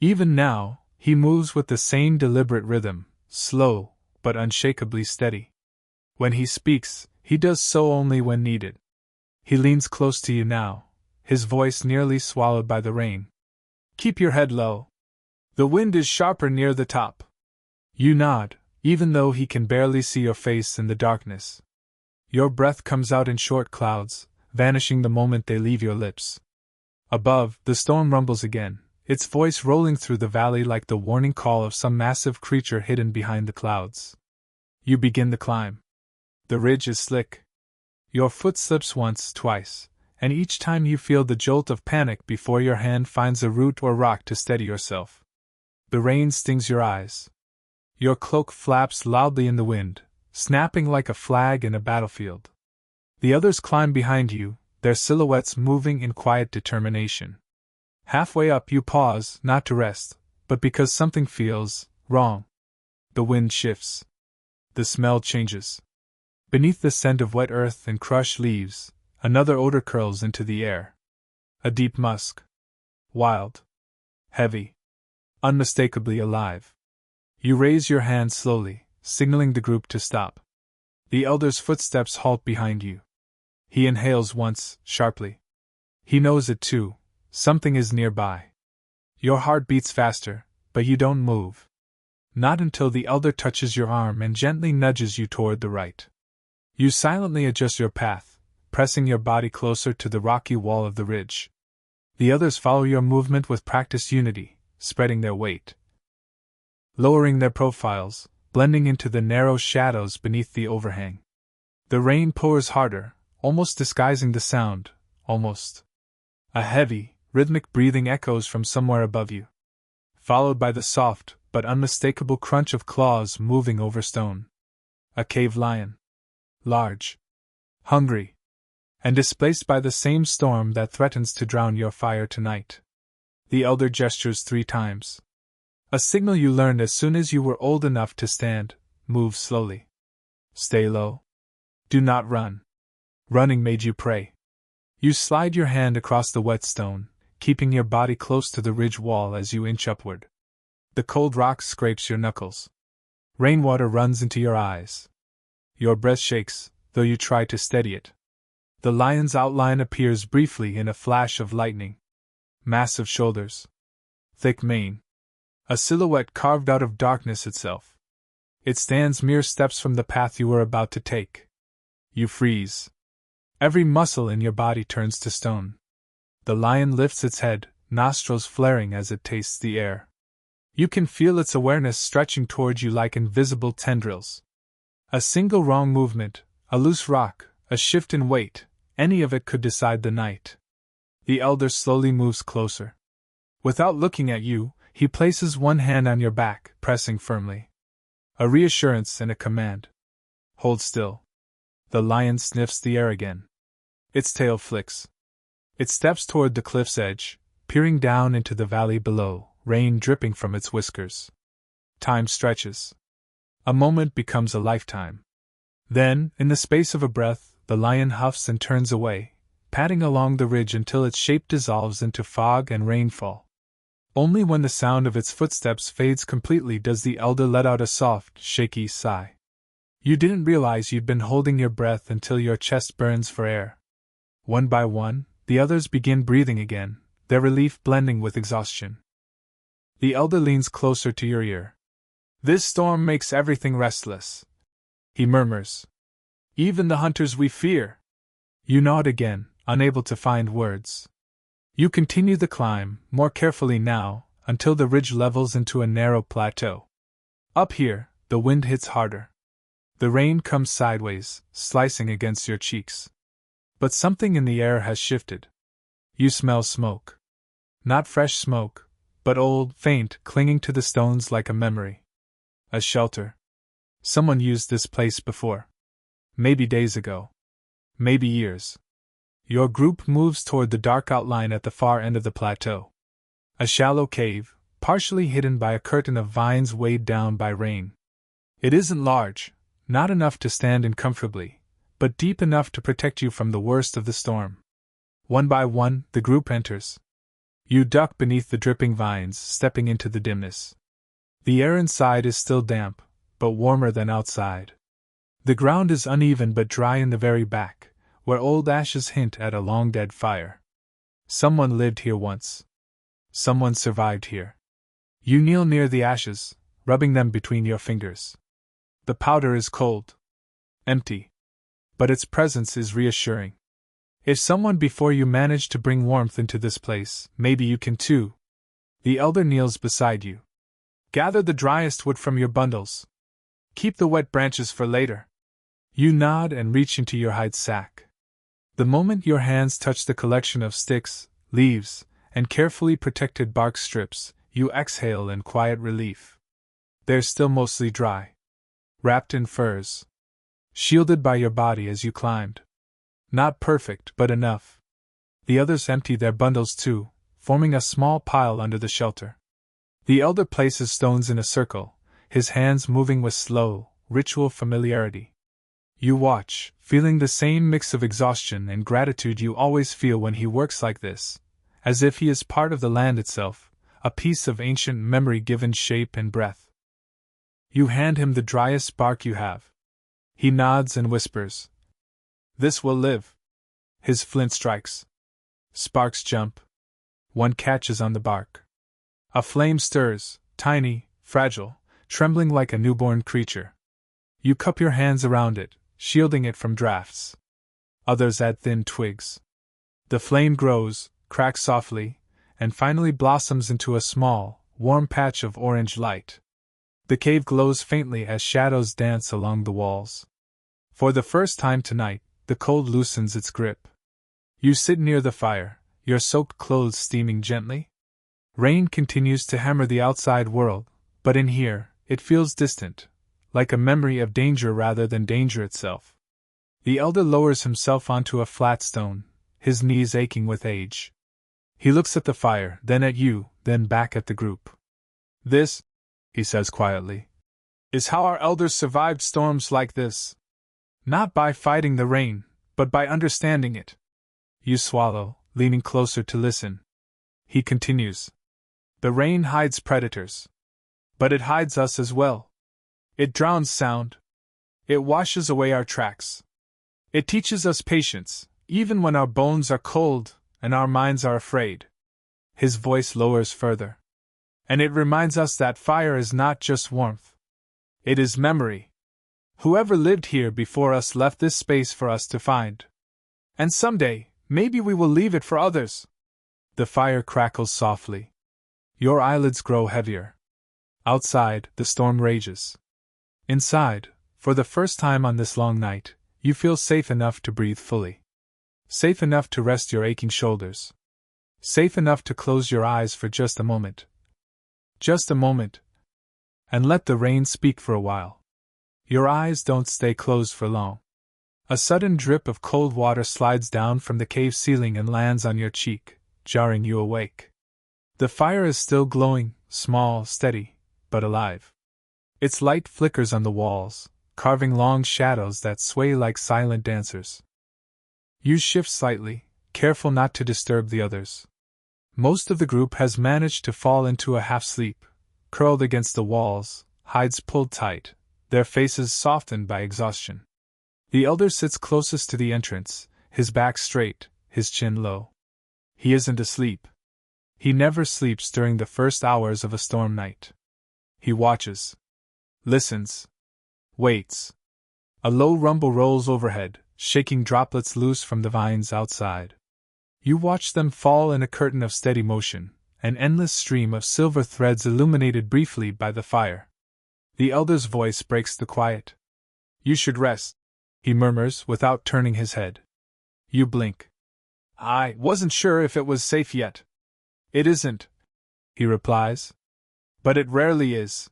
Even now, He moves with the same deliberate rhythm, slow, but unshakably steady. When he speaks, he does so only when needed. He leans close to you now, his voice nearly swallowed by the rain. Keep your head low. The wind is sharper near the top. You nod, even though he can barely see your face in the darkness. Your breath comes out in short clouds, vanishing the moment they leave your lips. Above, the storm rumbles again, its voice rolling through the valley like the warning call of some massive creature hidden behind the clouds. You begin the climb. The ridge is slick. Your foot slips once, twice, and each time you feel the jolt of panic before your hand finds a root or rock to steady yourself. The rain stings your eyes. Your cloak flaps loudly in the wind, snapping like a flag in a battlefield. The others climb behind you, their silhouettes moving in quiet determination. Halfway up you pause, not to rest, but because something feels wrong. The wind shifts. The smell changes. Beneath the scent of wet earth and crushed leaves, another odor curls into the air. A deep musk. Wild. Heavy. Unmistakably alive. You raise your hand slowly, signaling the group to stop. The elder's footsteps halt behind you. He inhales once, sharply. He knows it too. Something is nearby. Your heart beats faster, but you don't move. Not until the elder touches your arm and gently nudges you toward the right. You silently adjust your path, pressing your body closer to the rocky wall of the ridge. The others follow your movement with practiced unity, spreading their weight, lowering their profiles, blending into the narrow shadows beneath the overhang. The rain pours harder, almost disguising the sound, almost. A heavy, rhythmic breathing echoes from somewhere above you, followed by the soft but unmistakable crunch of claws moving over stone. A cave lion. Large. Hungry. And displaced by the same storm that threatens to drown your fire tonight. The elder gestures 3 times. A signal you learned as soon as you were old enough to stand. Move slowly. Stay low. Do not run. Running made you prey. You slide your hand across the wet stone, keeping your body close to the ridge wall as you inch upward. The cold rock scrapes your knuckles. Rainwater runs into your eyes. Your breath shakes, though you try to steady it. The lion's outline appears briefly in a flash of lightning. Massive shoulders. Thick mane. A silhouette carved out of darkness itself. It stands mere steps from the path you were about to take. You freeze. Every muscle in your body turns to stone. The lion lifts its head, nostrils flaring as it tastes the air. You can feel its awareness stretching towards you like invisible tendrils. A single wrong movement, a loose rock, a shift in weight, any of it could decide the night. The elder slowly moves closer. Without looking at you, he places one hand on your back, pressing firmly. A reassurance and a command. Hold still. The lion sniffs the air again. Its tail flicks. It steps toward the cliff's edge, peering down into the valley below, rain dripping from its whiskers. Time stretches. A moment becomes a lifetime. Then, in the space of a breath, the lion huffs and turns away, padding along the ridge until its shape dissolves into fog and rainfall. Only when the sound of its footsteps fades completely does the elder let out a soft, shaky sigh. You didn't realize you'd been holding your breath until your chest burns for air. One by one, the others begin breathing again, their relief blending with exhaustion. The elder leans closer to your ear. This storm makes everything restless, he murmurs. Even the hunters we fear. You nod again, unable to find words. You continue the climb, more carefully now, until the ridge levels into a narrow plateau. Up here, the wind hits harder. The rain comes sideways, slicing against your cheeks. But something in the air has shifted. You smell smoke. Not fresh smoke, but old, faint, clinging to the stones like a memory. A shelter. Someone used this place before. Maybe days ago. Maybe years. Your group moves toward the dark outline at the far end of the plateau. A shallow cave, partially hidden by a curtain of vines weighed down by rain. It isn't large, not enough to stand in comfortably, but deep enough to protect you from the worst of the storm. One by one, the group enters. You duck beneath the dripping vines, stepping into the dimness. The air inside is still damp, but warmer than outside. The ground is uneven but dry in the very back, where old ashes hint at a long-dead fire. Someone lived here once. Someone survived here. You kneel near the ashes, rubbing them between your fingers. The powder is cold. Empty. But its presence is reassuring. If someone before you managed to bring warmth into this place, maybe you can too. The elder kneels beside you. Gather the driest wood from your bundles. Keep the wet branches for later. You nod and reach into your hide sack. The moment your hands touch the collection of sticks, leaves, and carefully protected bark strips, you exhale in quiet relief. They're still mostly dry. Wrapped in furs. Shielded by your body as you climbed. Not perfect, but enough. The others empty their bundles too, forming a small pile under the shelter. The elder places stones in a circle, his hands moving with slow, ritual familiarity. You watch, feeling the same mix of exhaustion and gratitude you always feel when he works like this, as if he is part of the land itself, a piece of ancient memory given shape and breath. You hand him the driest bark you have. He nods and whispers, "This will live." His flint strikes. Sparks jump. One catches on the bark. A flame stirs, tiny, fragile, trembling like a newborn creature. You cup your hands around it, shielding it from drafts. Others add thin twigs. The flame grows, cracks softly, and finally blossoms into a small, warm patch of orange light. The cave glows faintly as shadows dance along the walls. For the first time tonight, the cold loosens its grip. You sit near the fire, your soaked clothes steaming gently. Rain continues to hammer the outside world, but in here, it feels distant, like a memory of danger rather than danger itself. The elder lowers himself onto a flat stone, his knees aching with age. He looks at the fire, then at you, then back at the group. "This," he says quietly, "is how our elders survived storms like this. Not by fighting the rain, but by understanding it." You swallow, leaning closer to listen. He continues. "The rain hides predators. But it hides us as well. It drowns sound. It washes away our tracks. It teaches us patience, even when our bones are cold and our minds are afraid." His voice lowers further. "And it reminds us that fire is not just warmth. It is memory. Whoever lived here before us left this space for us to find. And someday, maybe we will leave it for others." The fire crackles softly. Your eyelids grow heavier. Outside, the storm rages. Inside, for the first time on this long night, you feel safe enough to breathe fully. Safe enough to rest your aching shoulders. Safe enough to close your eyes for just a moment. Just a moment. And let the rain speak for a while. Your eyes don't stay closed for long. A sudden drip of cold water slides down from the cave ceiling and lands on your cheek, jarring you awake. The fire is still glowing, small, steady, but alive. Its light flickers on the walls, carving long shadows that sway like silent dancers. You shift slightly, careful not to disturb the others. Most of the group has managed to fall into a half-sleep, curled against the walls, hides pulled tight, their faces softened by exhaustion. The elder sits closest to the entrance, his back straight, his chin low. He isn't asleep. He never sleeps during the first hours of a storm night. He watches. Listens. Waits. A low rumble rolls overhead, shaking droplets loose from the vines outside. You watch them fall in a curtain of steady motion, an endless stream of silver threads illuminated briefly by the fire. The elder's voice breaks the quiet. "You should rest," he murmurs without turning his head. You blink. "I wasn't sure if it was safe yet." "It isn't," he replies. "But it rarely is.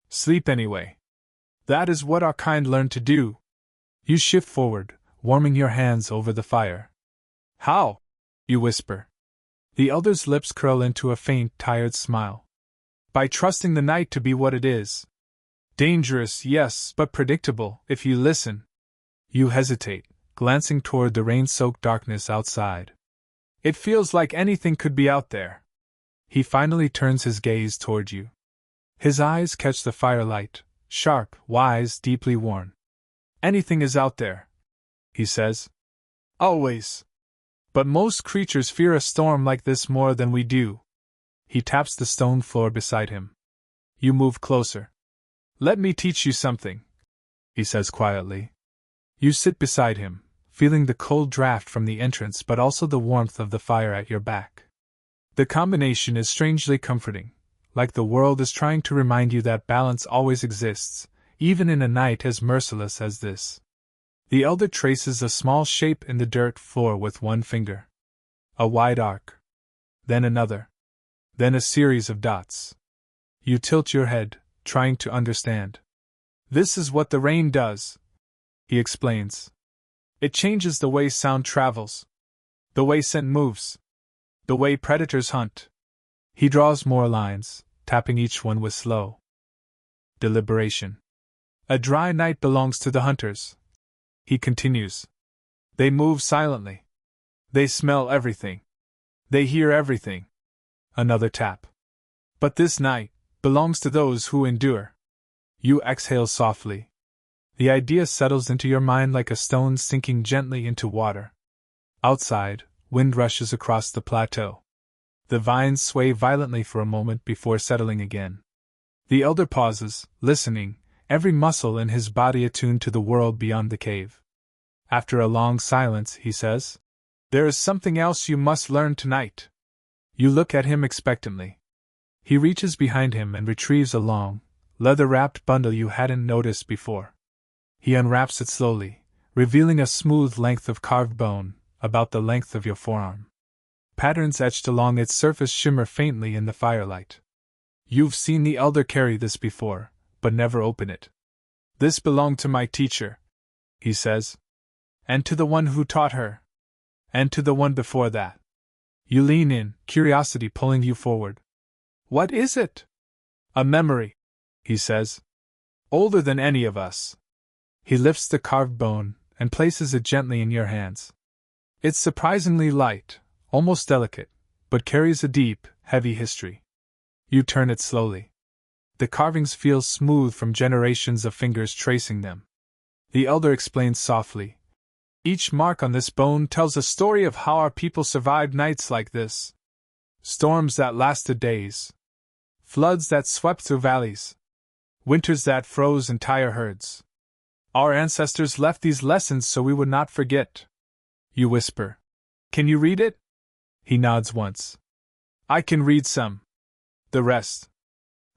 Sleep anyway. That is what our kind learned to do." You shift forward, warming your hands over the fire. "How?" you whisper. The elder's lips curl into a faint, tired smile. "By trusting the night to be what it is. Dangerous, yes, but predictable, if you listen." You hesitate, glancing toward the rain-soaked darkness outside. "It feels like anything could be out there." He finally turns his gaze toward you. His eyes catch the firelight, sharp, wise, deeply worn. Anything is out there, he says. Always. But most creatures fear a storm like this more than we do. He taps the stone floor beside him. You move closer. Let me teach you something, he says quietly. You sit beside him, feeling the cold draft from the entrance but also the warmth of the fire at your back. The combination is strangely comforting, like the world is trying to remind you that balance always exists, even in a night as merciless as this. The elder traces a small shape in the dirt floor with one finger. A wide arc. Then another. Then a series of dots. You tilt your head, trying to understand. This is what the rain does, he explains. It changes the way sound travels, the way scent moves, the way predators hunt. He draws more lines, tapping each one with slow deliberation. A dry night belongs to the hunters, he continues. They move silently. They smell everything. They hear everything. Another tap. But this night belongs to those who endure. You exhale softly. The idea settles into your mind like a stone sinking gently into water. Outside, wind rushes across the plateau. The vines sway violently for a moment before settling again. The elder pauses, listening, every muscle in his body attuned to the world beyond the cave. After a long silence, he says, There is something else you must learn tonight. You look at him expectantly. He reaches behind him and retrieves a long, leather-wrapped bundle you hadn't noticed before. He unwraps it slowly, revealing a smooth length of carved bone, about the length of your forearm. Patterns etched along its surface shimmer faintly in the firelight. You've seen the elder carry this before, but never open it. This belonged to my teacher, he says. And to the one who taught her. And to the one before that. You lean in, curiosity pulling you forward. What is it? A memory, he says. Older than any of us. He lifts the carved bone and places it gently in your hands. It's surprisingly light, almost delicate, but carries a deep, heavy history. You turn it slowly. The carvings feel smooth from generations of fingers tracing them. The elder explains softly. Each mark on this bone tells a story of how our people survived nights like this. Storms that lasted days. Floods that swept through valleys. Winters that froze entire herds. Our ancestors left these lessons so we would not forget. You whisper. Can you read it? He nods once. I can read some. The rest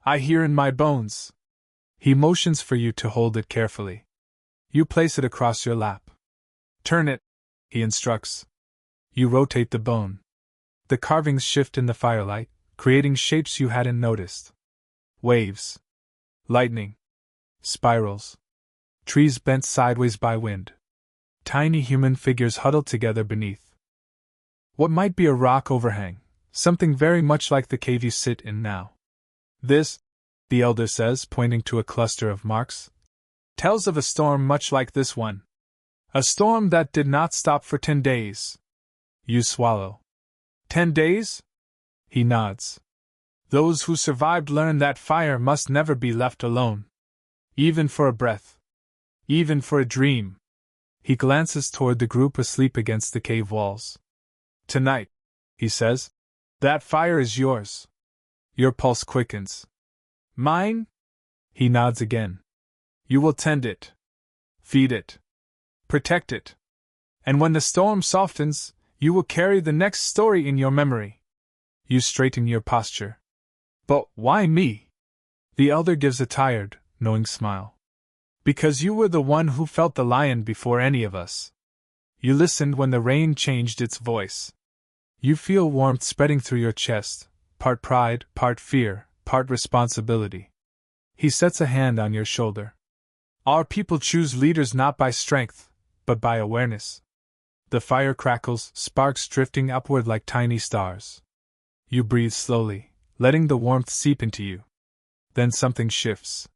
I hear in my bones. He motions for you to hold it carefully. You place it across your lap. Turn it, he instructs. You rotate the bone. The carvings shift in the firelight, creating shapes you hadn't noticed. Waves. Lightning. Spirals. Trees bent sideways by wind. Tiny human figures huddled together beneath what might be a rock overhang, something very much like the cave you sit in now. This, the elder says, pointing to a cluster of marks, tells of a storm much like this one. A storm that did not stop for 10 days. You swallow. 10 days? He nods. Those who survived learn that fire must never be left alone. Even for a breath. Even for a dream. He glances toward the group asleep against the cave walls. Tonight, he says, that fire is yours. Your pulse quickens. Mine? He nods again. You will tend it. Feed it. Protect it. And when the storm softens, you will carry the next story in your memory. You straighten your posture. But why me? The elder gives a tired, knowing smile. Because you were the one who felt the lion before any of us. You listened when the rain changed its voice. You feel warmth spreading through your chest, part pride, part fear, part responsibility. He sets a hand on your shoulder. Our people choose leaders not by strength, but by awareness. The fire crackles, sparks drifting upward like tiny stars. You breathe slowly, letting the warmth seep into you. Then something shifts.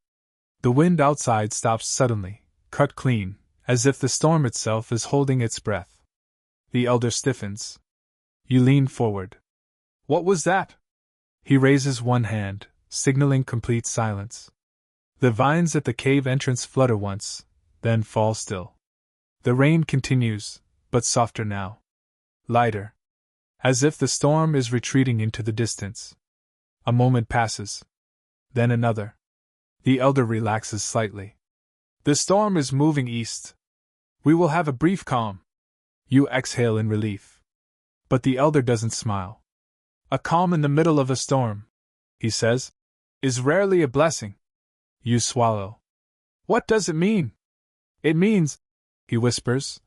The wind outside stops suddenly, cut clean, as if the storm itself is holding its breath. The elder stiffens. You lean forward. What was that? He raises one hand, signaling complete silence. The vines at the cave entrance flutter once, then fall still. The rain continues, but softer now. Lighter. As if the storm is retreating into the distance. A moment passes. Then another. The elder relaxes slightly. The storm is moving east. We will have a brief calm. You exhale in relief. But the elder doesn't smile. A calm in the middle of a storm, he says, is rarely a blessing. You swallow. What does it mean? It means, he whispers,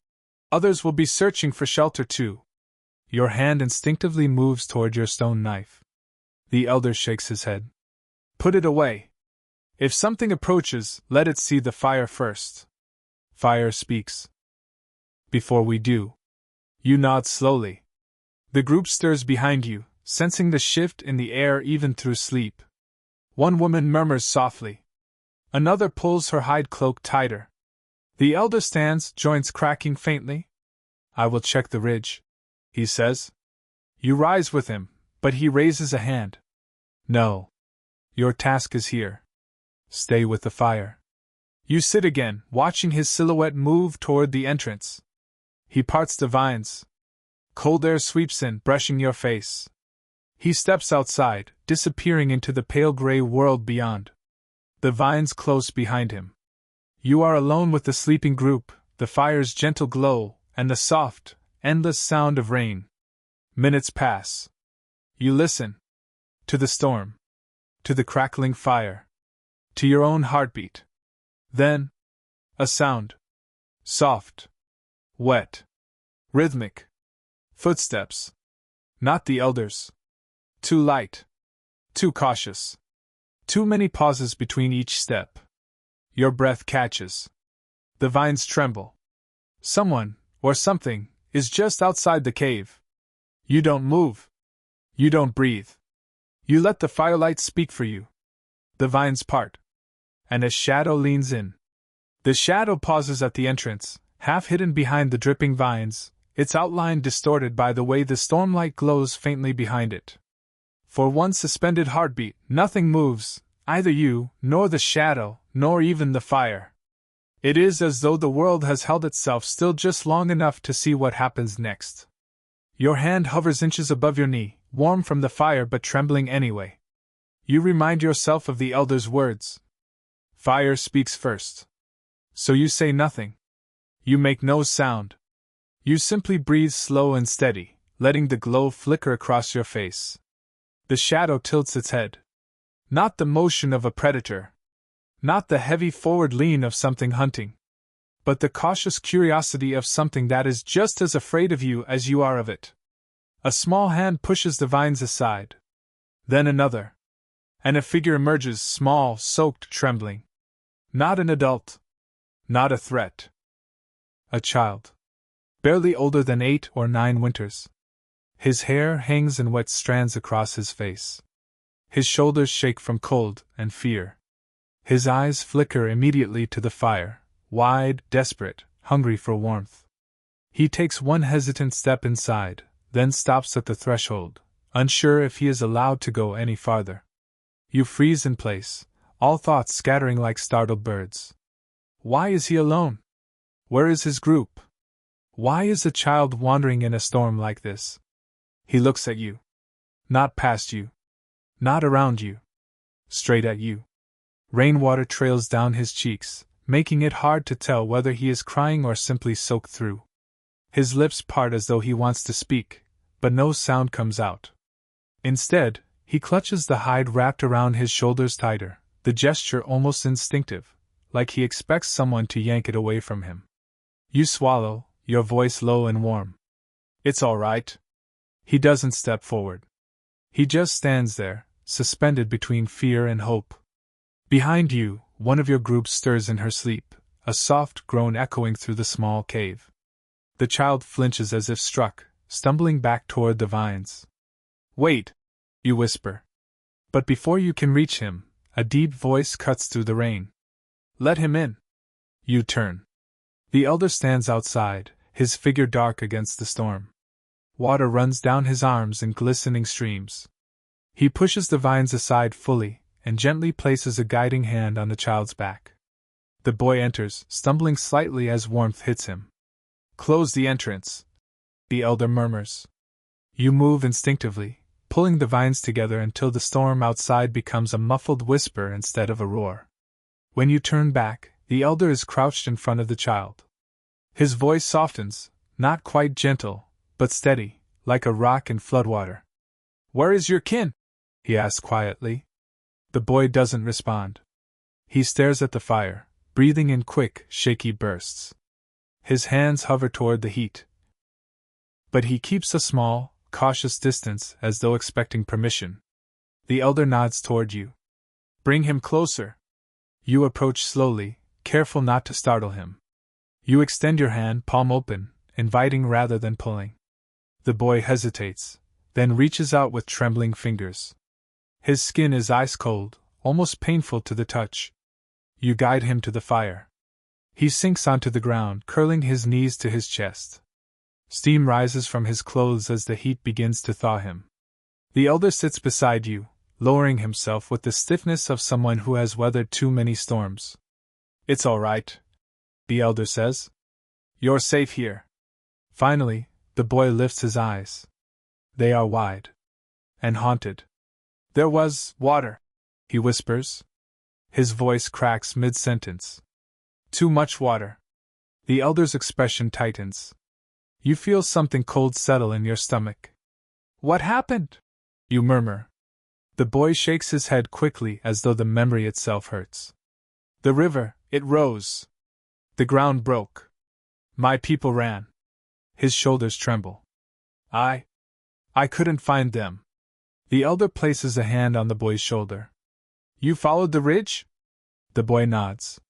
others will be searching for shelter too. Your hand instinctively moves toward your stone knife. The elder shakes his head. Put it away. If something approaches, let it see the fire first. Fire speaks. Before we do. You nod slowly. The group stirs behind you, sensing the shift in the air even through sleep. One woman murmurs softly. Another pulls her hide cloak tighter. The elder stands, joints cracking faintly. I will check the ridge, he says. You rise with him, but he raises a hand. No. Your task is here. Stay with the fire. You sit again, watching his silhouette move toward the entrance. He parts the vines. Cold air sweeps in, brushing your face. He steps outside, disappearing into the pale gray world beyond. The vines close behind him. You are alone with the sleeping group, the fire's gentle glow, and the soft, endless sound of rain. Minutes pass. You listen. To the storm. To the crackling fire. To your own heartbeat. Then, a sound. Soft. Wet. Rhythmic. Footsteps. Not the elders. Too light. Too cautious. Too many pauses between each step. Your breath catches. The vines tremble. Someone, or something, is just outside the cave. You don't move. You don't breathe. You let the firelight speak for you. The vines part. And a shadow leans in. The shadow pauses at the entrance, half hidden behind the dripping vines, its outline distorted by the way the stormlight glows faintly behind it. For one suspended heartbeat, nothing moves, either you, nor the shadow, nor even the fire. It is as though the world has held itself still just long enough to see what happens next. Your hand hovers inches above your knee, warm from the fire but trembling anyway. You remind yourself of the elder's words. Fire speaks first. So you say nothing. You make no sound. You simply breathe slow and steady, letting the glow flicker across your face. The shadow tilts its head. Not the motion of a predator. Not the heavy forward lean of something hunting. But the cautious curiosity of something that is just as afraid of you as you are of it. A small hand pushes the vines aside. Then another. And a figure emerges, small, soaked, trembling. Not an adult. Not a threat. A child. Barely older than 8 or 9 winters. His hair hangs in wet strands across his face. His shoulders shake from cold and fear. His eyes flicker immediately to the fire, wide, desperate, hungry for warmth. He takes one hesitant step inside, then stops at the threshold, unsure if he is allowed to go any farther. You freeze in place, all thoughts scattering like startled birds. Why is he alone? Where is his group? Why is a child wandering in a storm like this? He looks at you. Not past you. Not around you. Straight at you. Rainwater trails down his cheeks, making it hard to tell whether he is crying or simply soaked through. His lips part as though he wants to speak, but no sound comes out. Instead, he clutches the hide wrapped around his shoulders tighter, the gesture almost instinctive, like he expects someone to yank it away from him. You swallow, your voice low and warm. It's all right. He doesn't step forward. He just stands there, suspended between fear and hope. Behind you, one of your group stirs in her sleep, a soft groan echoing through the small cave. The child flinches as if struck, stumbling back toward the vines. Wait, you whisper. But before you can reach him, a deep voice cuts through the rain. Let him in. You turn. The elder stands outside, his figure dark against the storm. Water runs down his arms in glistening streams. He pushes the vines aside fully, and gently places a guiding hand on the child's back. The boy enters, stumbling slightly as warmth hits him. "Close the entrance," the elder murmurs. You move instinctively, pulling the vines together until the storm outside becomes a muffled whisper instead of a roar. When you turn back, the elder is crouched in front of the child. His voice softens, not quite gentle, but steady, like a rock in floodwater. "Where is your kin?" he asks quietly. The boy doesn't respond. He stares at the fire, breathing in quick, shaky bursts. His hands hover toward the heat. But he keeps a small, cautious distance as though expecting permission. The elder nods toward you. "Bring him closer." You approach slowly, careful not to startle him. You extend your hand, palm open, inviting rather than pulling. The boy hesitates, then reaches out with trembling fingers. His skin is ice cold, almost painful to the touch. You guide him to the fire. He sinks onto the ground, curling his knees to his chest. Steam rises from his clothes as the heat begins to thaw him. The elder sits beside you, lowering himself with the stiffness of someone who has weathered too many storms. "It's all right," the elder says. "You're safe here." Finally, the boy lifts his eyes. They are wide. And haunted. "There was water," he whispers. His voice cracks mid-sentence. "Too much water." The elder's expression tightens. You feel something cold settle in your stomach. "What happened?" you murmur. The boy shakes his head quickly as though the memory itself hurts. "The river, it rose. The ground broke. My people ran." His shoulders tremble. I couldn't find them." The elder places a hand on the boy's shoulder. "You followed the ridge?" The boy nods.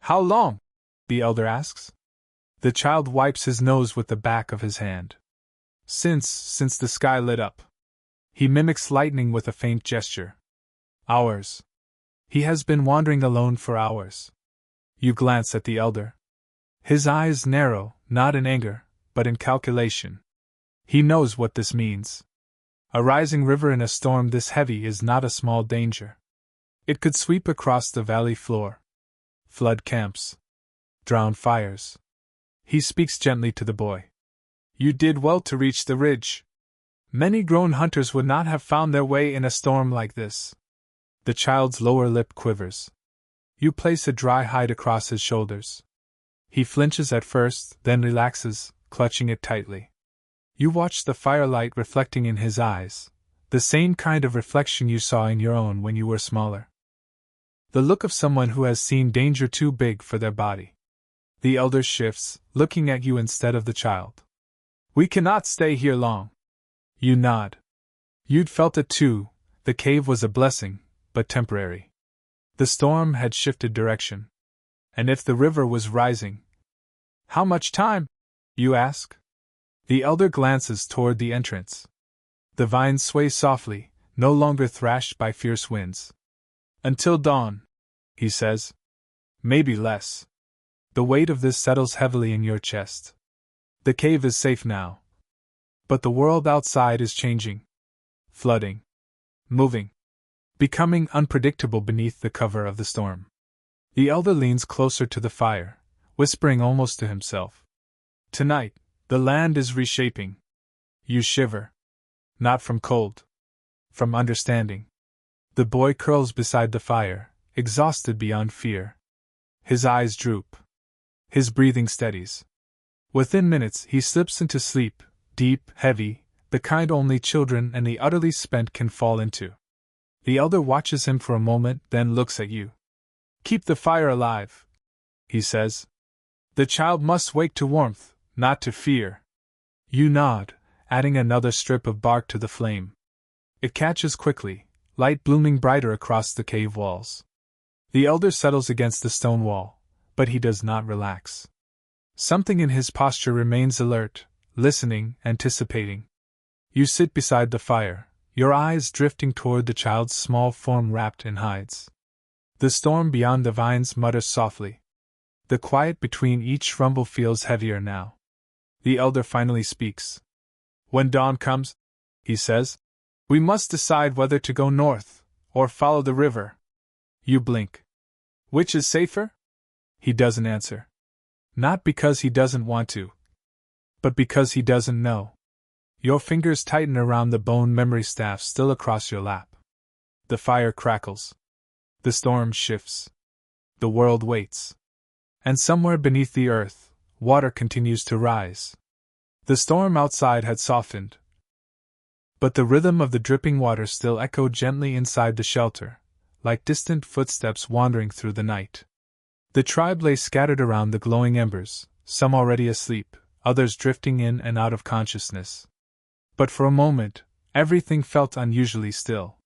"How long?" the elder asks. The child wipes his nose with the back of his hand. Since the sky lit up." He mimics lightning with a faint gesture. "Hours. He has been wandering alone for hours." You glance at the elder. His eyes narrow, not in anger, but in calculation. He knows what this means. A rising river in a storm this heavy is not a small danger. It could sweep across the valley floor. Flood camps. Drown fires. He speaks gently to the boy. "You did well to reach the ridge. Many grown hunters would not have found their way in a storm like this." The child's lower lip quivers. You place a dry hide across his shoulders. He flinches at first, then relaxes, clutching it tightly. You watch the firelight reflecting in his eyes, the same kind of reflection you saw in your own when you were smaller. The look of someone who has seen danger too big for their body. The elder shifts, looking at you instead of the child. "We cannot stay here long." You nod. You'd felt it too. The cave was a blessing, but temporary. The storm had shifted direction. And if the river was rising... "How much time?" you ask. The elder glances toward the entrance. The vines sway softly, no longer thrashed by fierce winds. "Until dawn," he says. "Maybe less." The weight of this settles heavily in your chest. The cave is safe now. But the world outside is changing. Flooding. Moving. Becoming unpredictable beneath the cover of the storm. The elder leans closer to the fire, whispering almost to himself. "Tonight, the land is reshaping." You shiver. Not from cold. From understanding. The boy curls beside the fire, exhausted beyond fear. His eyes droop. His breathing steadies. Within minutes he slips into sleep, deep, heavy, the kind only children and the utterly spent can fall into. The elder watches him for a moment, then looks at you. "Keep the fire alive," he says. "The child must wake to warmth, not to fear." You nod, adding another strip of bark to the flame. It catches quickly, light blooming brighter across the cave walls. The elder settles against the stone wall, but he does not relax. Something in his posture remains alert, listening, anticipating. You sit beside the fire, your eyes drifting toward the child's small form wrapped in hides. The storm beyond the vines mutters softly. The quiet between each rumble feels heavier now. The elder finally speaks. "When dawn comes," he says, "we must decide whether to go north or follow the river? You blink. Which is safer? He doesn't answer. Not because he doesn't want to, but because he doesn't know. Your fingers tighten around the bone memory staff still across your lap. The fire crackles. The storm shifts. The world waits. And somewhere beneath the earth, water continues to rise. The storm outside had softened, but the rhythm of the dripping water still echoed gently inside the shelter, like distant footsteps wandering through the night. The tribe lay scattered around the glowing embers, some already asleep, others drifting in and out of consciousness. But for a moment, everything felt unusually still.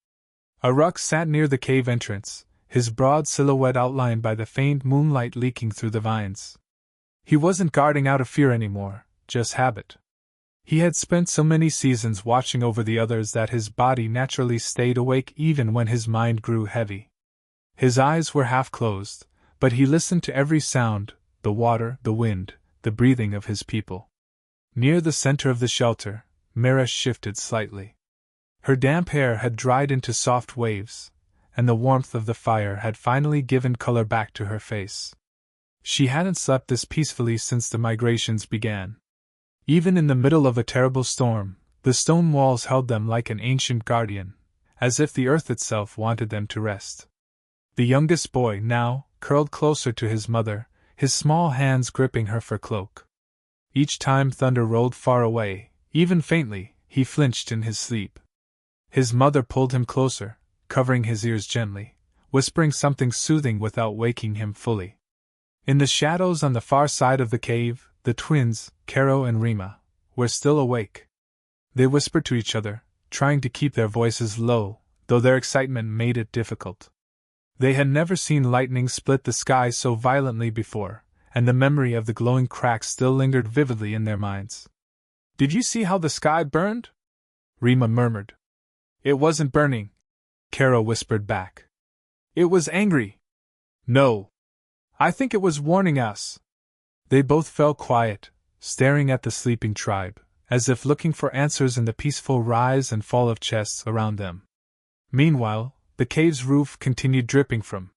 Aruk sat near the cave entrance, his broad silhouette outlined by the faint moonlight leaking through the vines. He wasn't guarding out of fear anymore, just habit. He had spent so many seasons watching over the others that his body naturally stayed awake even when his mind grew heavy. His eyes were half closed, but he listened to every sound, the water, the wind, the breathing of his people. Near the center of the shelter, Mira shifted slightly. Her damp hair had dried into soft waves, and the warmth of the fire had finally given color back to her face. She hadn't slept this peacefully since the migrations began. Even in the middle of a terrible storm, the stone walls held them like an ancient guardian, as if the earth itself wanted them to rest. The youngest boy now curled closer to his mother, his small hands gripping her fur cloak. Each time thunder rolled far away, even faintly, he flinched in his sleep. His mother pulled him closer, covering his ears gently, whispering something soothing without waking him fully. In the shadows on the far side of the cave, the twins, Karo and Rima, were still awake. They whispered to each other, trying to keep their voices low, though their excitement made it difficult. They had never seen lightning split the sky so violently before, and the memory of the glowing cracks still lingered vividly in their minds. "Did you see how the sky burned?" Rima murmured. "It wasn't burning," Karo whispered back. "It was angry." "No. I think it was warning us." They both fell quiet, staring at the sleeping tribe, as if looking for answers in the peaceful rise and fall of chests around them. Meanwhile, the cave's roof continued dripping from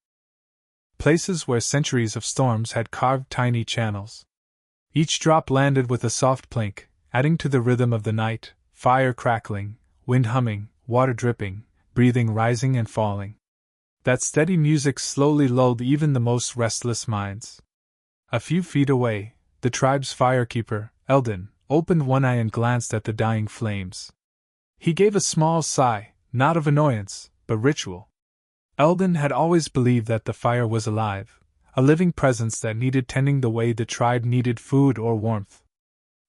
places where centuries of storms had carved tiny channels. Each drop landed with a soft plink, adding to the rhythm of the night, fire crackling, wind humming, water dripping, breathing rising and falling. That steady music slowly lulled even the most restless minds. A few feet away, the tribe's firekeeper, Eldon, opened one eye and glanced at the dying flames. He gave a small sigh, not of annoyance, but ritual. Eldon had always believed that the fire was alive, a living presence that needed tending the way the tribe needed food or warmth.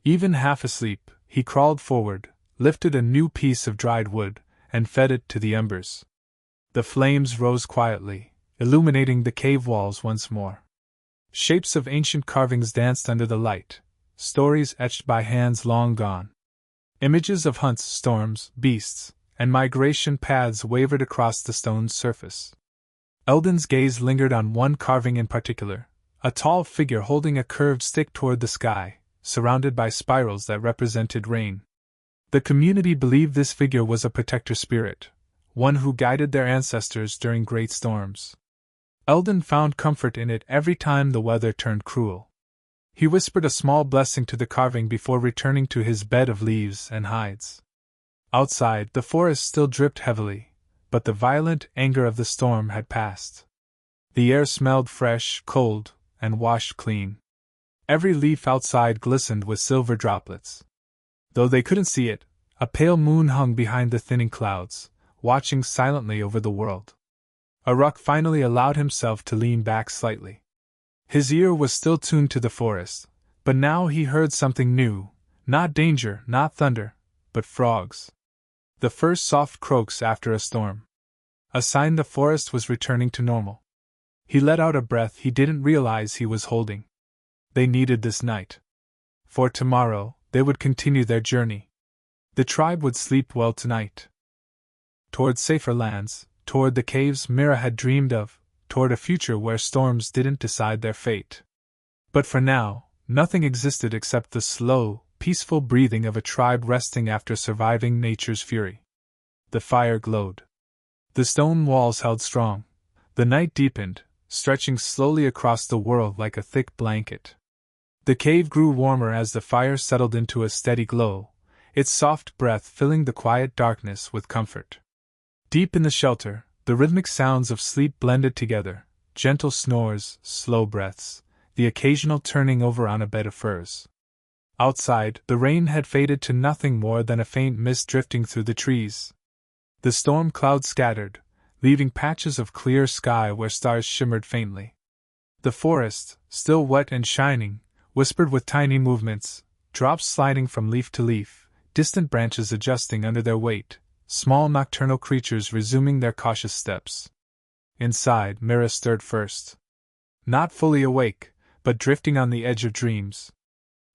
Even half asleep, he crawled forward, lifted a new piece of dried wood, and fed it to the embers. The flames rose quietly, illuminating the cave walls once more. Shapes of ancient carvings danced under the light, stories etched by hands long gone. Images of hunts, storms, beasts, and migration paths wavered across the stone's surface. Eldon's gaze lingered on one carving in particular, a tall figure holding a curved stick toward the sky, surrounded by spirals that represented rain. The community believed this figure was a protector spirit, one who guided their ancestors during great storms. Eldon found comfort in it every time the weather turned cruel. He whispered a small blessing to the carving before returning to his bed of leaves and hides. Outside, the forest still dripped heavily, but the violent anger of the storm had passed. The air smelled fresh, cold, and washed clean. Every leaf outside glistened with silver droplets. Though they couldn't see it, a pale moon hung behind the thinning clouds, watching silently over the world. Aruk finally allowed himself to lean back slightly. His ear was still tuned to the forest, but now he heard something new, not danger, not thunder, but frogs. The first soft croaks after a storm. A sign the forest was returning to normal. He let out a breath he didn't realize he was holding. They needed this night. For tomorrow, they would continue their journey. The tribe would sleep well tonight. Toward safer lands, toward the caves Mira had dreamed of, toward a future where storms didn't decide their fate. But for now, nothing existed except the slow, peaceful breathing of a tribe resting after surviving nature's fury. The fire glowed. The stone walls held strong. The night deepened, stretching slowly across the world like a thick blanket. The cave grew warmer as the fire settled into a steady glow, its soft breath filling the quiet darkness with comfort. Deep in the shelter, the rhythmic sounds of sleep blended together, gentle snores, slow breaths, the occasional turning over on a bed of furs. Outside, the rain had faded to nothing more than a faint mist drifting through the trees. The storm clouds scattered, leaving patches of clear sky where stars shimmered faintly. The forest, still wet and shining, whispered with tiny movements, drops sliding from leaf to leaf, distant branches adjusting under their weight, small nocturnal creatures resuming their cautious steps. Inside, Mira stirred first. Not fully awake, but drifting on the edge of dreams.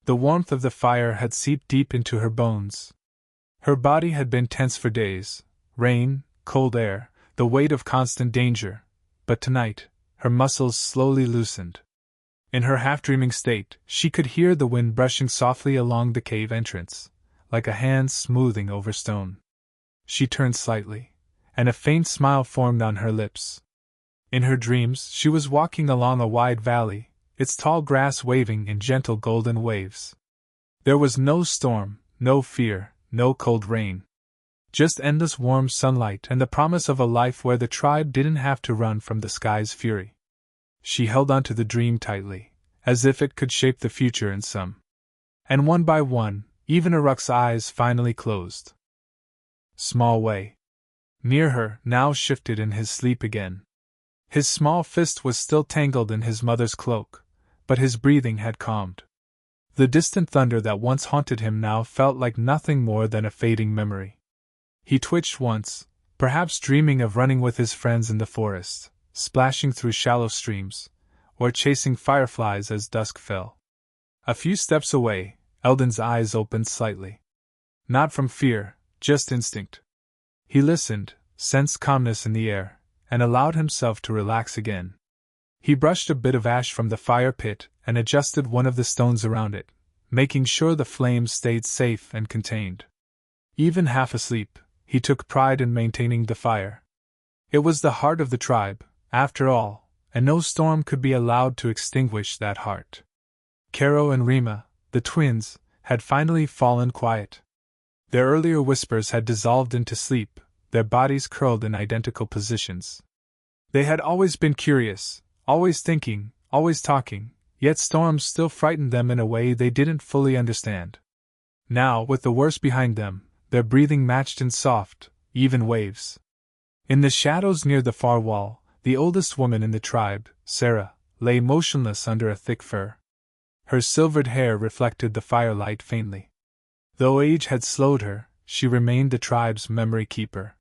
The warmth of the fire had seeped deep into her bones. Her body had been tense for days, rain, cold air, the weight of constant danger, but tonight, her muscles slowly loosened. In her half-dreaming state, she could hear the wind brushing softly along the cave entrance, like a hand smoothing over stone. She turned slightly, and a faint smile formed on her lips. In her dreams, she was walking along a wide valley, its tall grass waving in gentle golden waves. There was no storm, no fear, no cold rain. Just endless warm sunlight and the promise of a life where the tribe didn't have to run from the sky's fury. She held onto the dream tightly, as if it could shape the future in some. And one by one, even Uruk's eyes finally closed. Small Way. Near her, now shifted in his sleep again. His small fist was still tangled in his mother's cloak, but his breathing had calmed. The distant thunder that once haunted him now felt like nothing more than a fading memory. He twitched once, perhaps dreaming of running with his friends in the forest, splashing through shallow streams, or chasing fireflies as dusk fell. A few steps away, Eldon's eyes opened slightly. Not from fear, just instinct. He listened, sensed calmness in the air, and allowed himself to relax again. He brushed a bit of ash from the fire pit and adjusted one of the stones around it, making sure the flames stayed safe and contained. Even half asleep, he took pride in maintaining the fire. It was the heart of the tribe, after all, and no storm could be allowed to extinguish that heart. Karo and Rima, the twins, had finally fallen quiet. Their earlier whispers had dissolved into sleep, their bodies curled in identical positions. They had always been curious, always thinking, always talking, yet storms still frightened them in a way they didn't fully understand. Now, with the worst behind them, their breathing matched in soft, even waves. In the shadows near the far wall, the oldest woman in the tribe, Sarah, lay motionless under a thick fir. Her silvered hair reflected the firelight faintly. Though age had slowed her, she remained the tribe's memory keeper.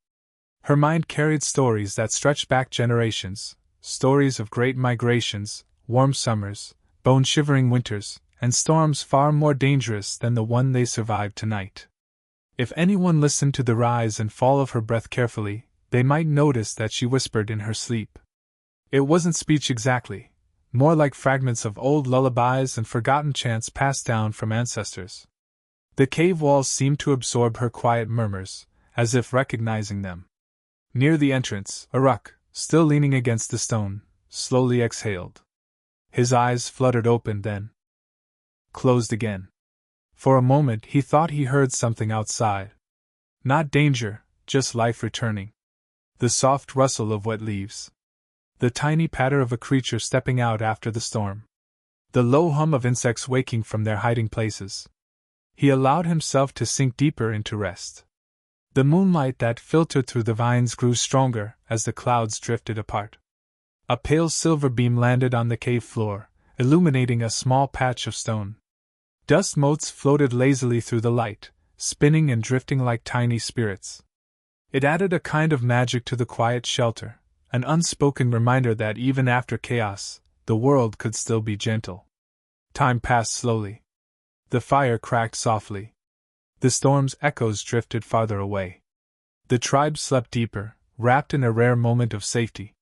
Her mind carried stories that stretched back generations, stories of great migrations, warm summers, bone-shivering winters, and storms far more dangerous than the one they survived tonight. If anyone listened to the rise and fall of her breath carefully, they might notice that she whispered in her sleep. It wasn't speech exactly, more like fragments of old lullabies and forgotten chants passed down from ancestors. The cave walls seemed to absorb her quiet murmurs, as if recognizing them. Near the entrance, Uruk, still leaning against the stone, slowly exhaled. His eyes fluttered open, then closed again. For a moment he thought he heard something outside. Not danger, just life returning. The soft rustle of wet leaves. The tiny patter of a creature stepping out after the storm. The low hum of insects waking from their hiding places. He allowed himself to sink deeper into rest. The moonlight that filtered through the vines grew stronger as the clouds drifted apart. A pale silver beam landed on the cave floor, illuminating a small patch of stone. Dust motes floated lazily through the light, spinning and drifting like tiny spirits. It added a kind of magic to the quiet shelter, an unspoken reminder that even after chaos, the world could still be gentle. Time passed slowly. The fire cracked softly. The storm's echoes drifted farther away. The tribe slept deeper, wrapped in a rare moment of safety.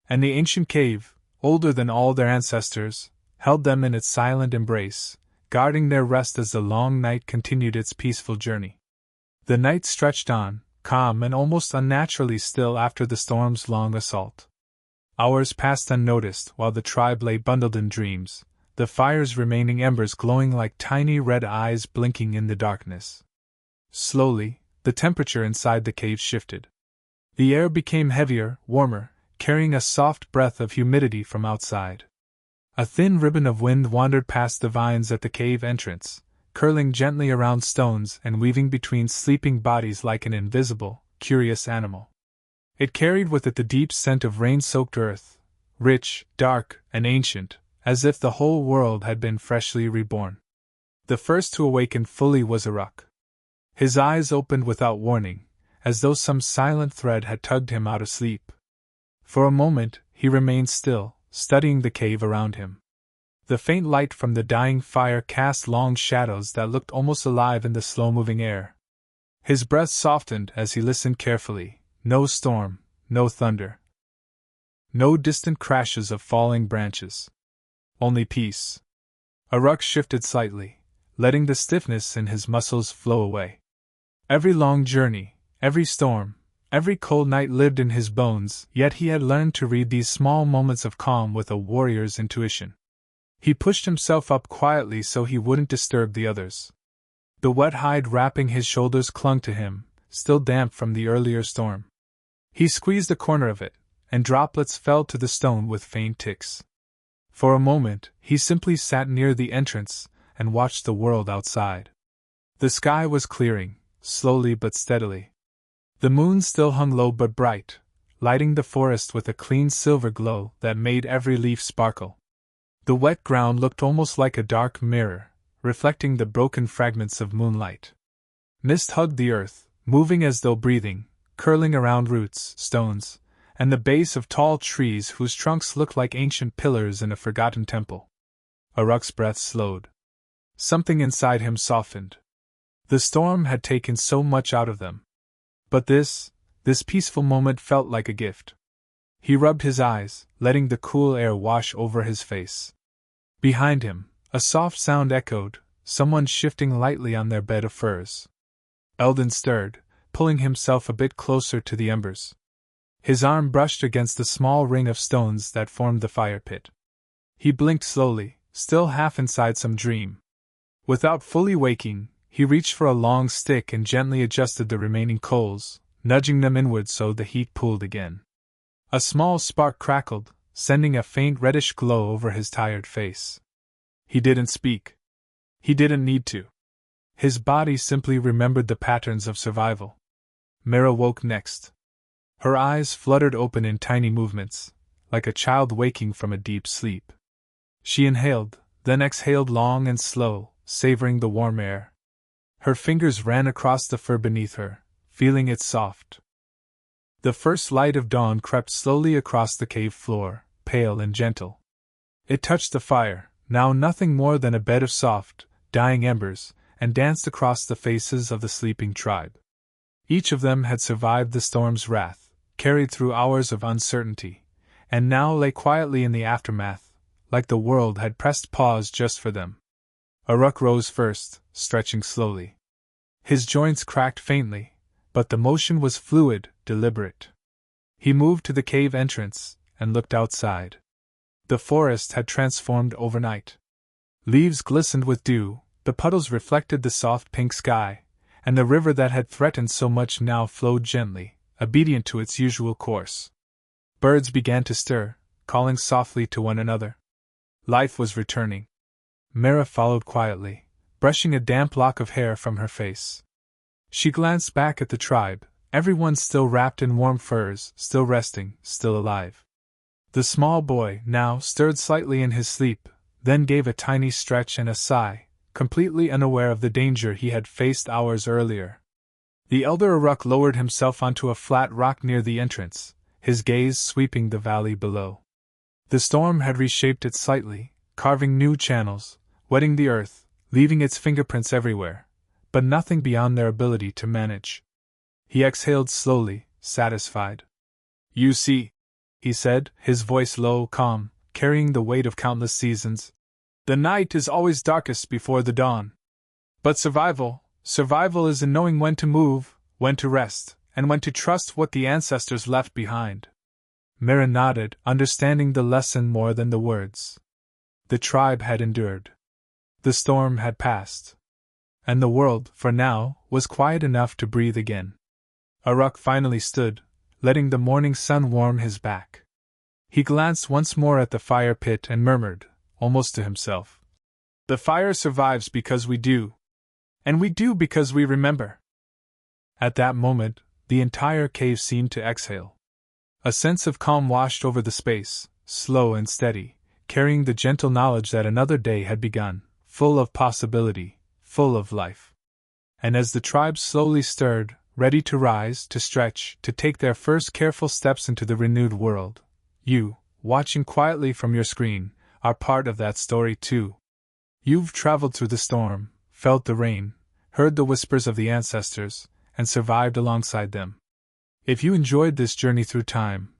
And the ancient cave, older than all their ancestors, held them in its silent embrace, guarding their rest as the long night continued its peaceful journey. The night stretched on, calm and almost unnaturally still after the storm's long assault. Hours passed unnoticed while the tribe lay bundled in dreams, the fire's remaining embers glowing like tiny red eyes blinking in the darkness. Slowly, the temperature inside the cave shifted. The air became heavier, warmer, carrying a soft breath of humidity from outside. A thin ribbon of wind wandered past the vines at the cave entrance, curling gently around stones and weaving between sleeping bodies like an invisible, curious animal. It carried with it the deep scent of rain-soaked earth, rich, dark, and ancient, as if the whole world had been freshly reborn. The first to awaken fully was Uruk. His eyes opened without warning, as though some silent thread had tugged him out of sleep. For a moment, he remained still, studying the cave around him. The faint light from the dying fire cast long shadows that looked almost alive in the slow-moving air. His breath softened as he listened carefully. No storm, no thunder. No distant crashes of falling branches. Only peace. Uruk shifted slightly, letting the stiffness in his muscles flow away. Every long journey, every storm, every cold night lived in his bones, yet he had learned to read these small moments of calm with a warrior's intuition. He pushed himself up quietly so he wouldn't disturb the others. The wet hide wrapping his shoulders clung to him, still damp from the earlier storm. He squeezed a corner of it, and droplets fell to the stone with faint ticks. For a moment, he simply sat near the entrance and watched the world outside. The sky was clearing, slowly but steadily. The moon still hung low but bright, lighting the forest with a clean silver glow that made every leaf sparkle. The wet ground looked almost like a dark mirror, reflecting the broken fragments of moonlight. Mist hugged the earth, moving as though breathing, curling around roots, stones, and the base of tall trees whose trunks looked like ancient pillars in a forgotten temple. Uruk's breath slowed. Something inside him softened. The storm had taken so much out of them. But this peaceful moment felt like a gift. He rubbed his eyes, letting the cool air wash over his face. Behind him, a soft sound echoed, someone shifting lightly on their bed of furs. Eldon stirred, pulling himself a bit closer to the embers. His arm brushed against the small ring of stones that formed the fire pit. He blinked slowly, still half inside some dream. Without fully waking, he reached for a long stick and gently adjusted the remaining coals, nudging them inward so the heat pooled again. A small spark crackled, sending a faint reddish glow over his tired face. He didn't speak. He didn't need to. His body simply remembered the patterns of survival. Mira woke next. Her eyes fluttered open in tiny movements, like a child waking from a deep sleep. She inhaled, then exhaled long and slow, savoring the warm air. Her fingers ran across the fur beneath her, feeling it soft. The first light of dawn crept slowly across the cave floor, pale and gentle. It touched the fire, now nothing more than a bed of soft, dying embers, and danced across the faces of the sleeping tribe. Each of them had survived the storm's wrath, carried through hours of uncertainty, and now lay quietly in the aftermath, like the world had pressed pause just for them. Uruk rose first, stretching slowly. His joints cracked faintly, but the motion was fluid, deliberate. He moved to the cave entrance and looked outside. The forest had transformed overnight. Leaves glistened with dew, the puddles reflected the soft pink sky, and the river that had threatened so much now flowed gently, obedient to its usual course. Birds began to stir, calling softly to one another. Life was returning. Mira followed quietly, brushing a damp lock of hair from her face. She glanced back at the tribe, everyone still wrapped in warm furs, still resting, still alive. The small boy now stirred slightly in his sleep, then gave a tiny stretch and a sigh, completely unaware of the danger he had faced hours earlier. The elder Uruk lowered himself onto a flat rock near the entrance, his gaze sweeping the valley below. The storm had reshaped it slightly, carving new channels, wetting the earth, leaving its fingerprints everywhere, but nothing beyond their ability to manage. He exhaled slowly, satisfied. "You see," he said, his voice low, calm, carrying the weight of countless seasons. "The night is always darkest before the dawn. But survival is in knowing when to move, when to rest, and when to trust what the ancestors left behind. Mira nodded, understanding the lesson more than the words. The tribe had endured. The storm had passed. And the world, for now, was quiet enough to breathe again. Aruk finally stood, letting the morning sun warm his back. He glanced once more at the fire pit and murmured, almost to himself, "The fire survives because we do. And we do because we remember." At that moment, the entire cave seemed to exhale. A sense of calm washed over the space, slow and steady, carrying the gentle knowledge that another day had begun, full of possibility, full of life. And as the tribe slowly stirred, ready to rise, to stretch, to take their first careful steps into the renewed world, you, watching quietly from your screen, are part of that story too. You've traveled through the storm, felt the rain, heard the whispers of the ancestors, and survived alongside them. If you enjoyed this journey through time,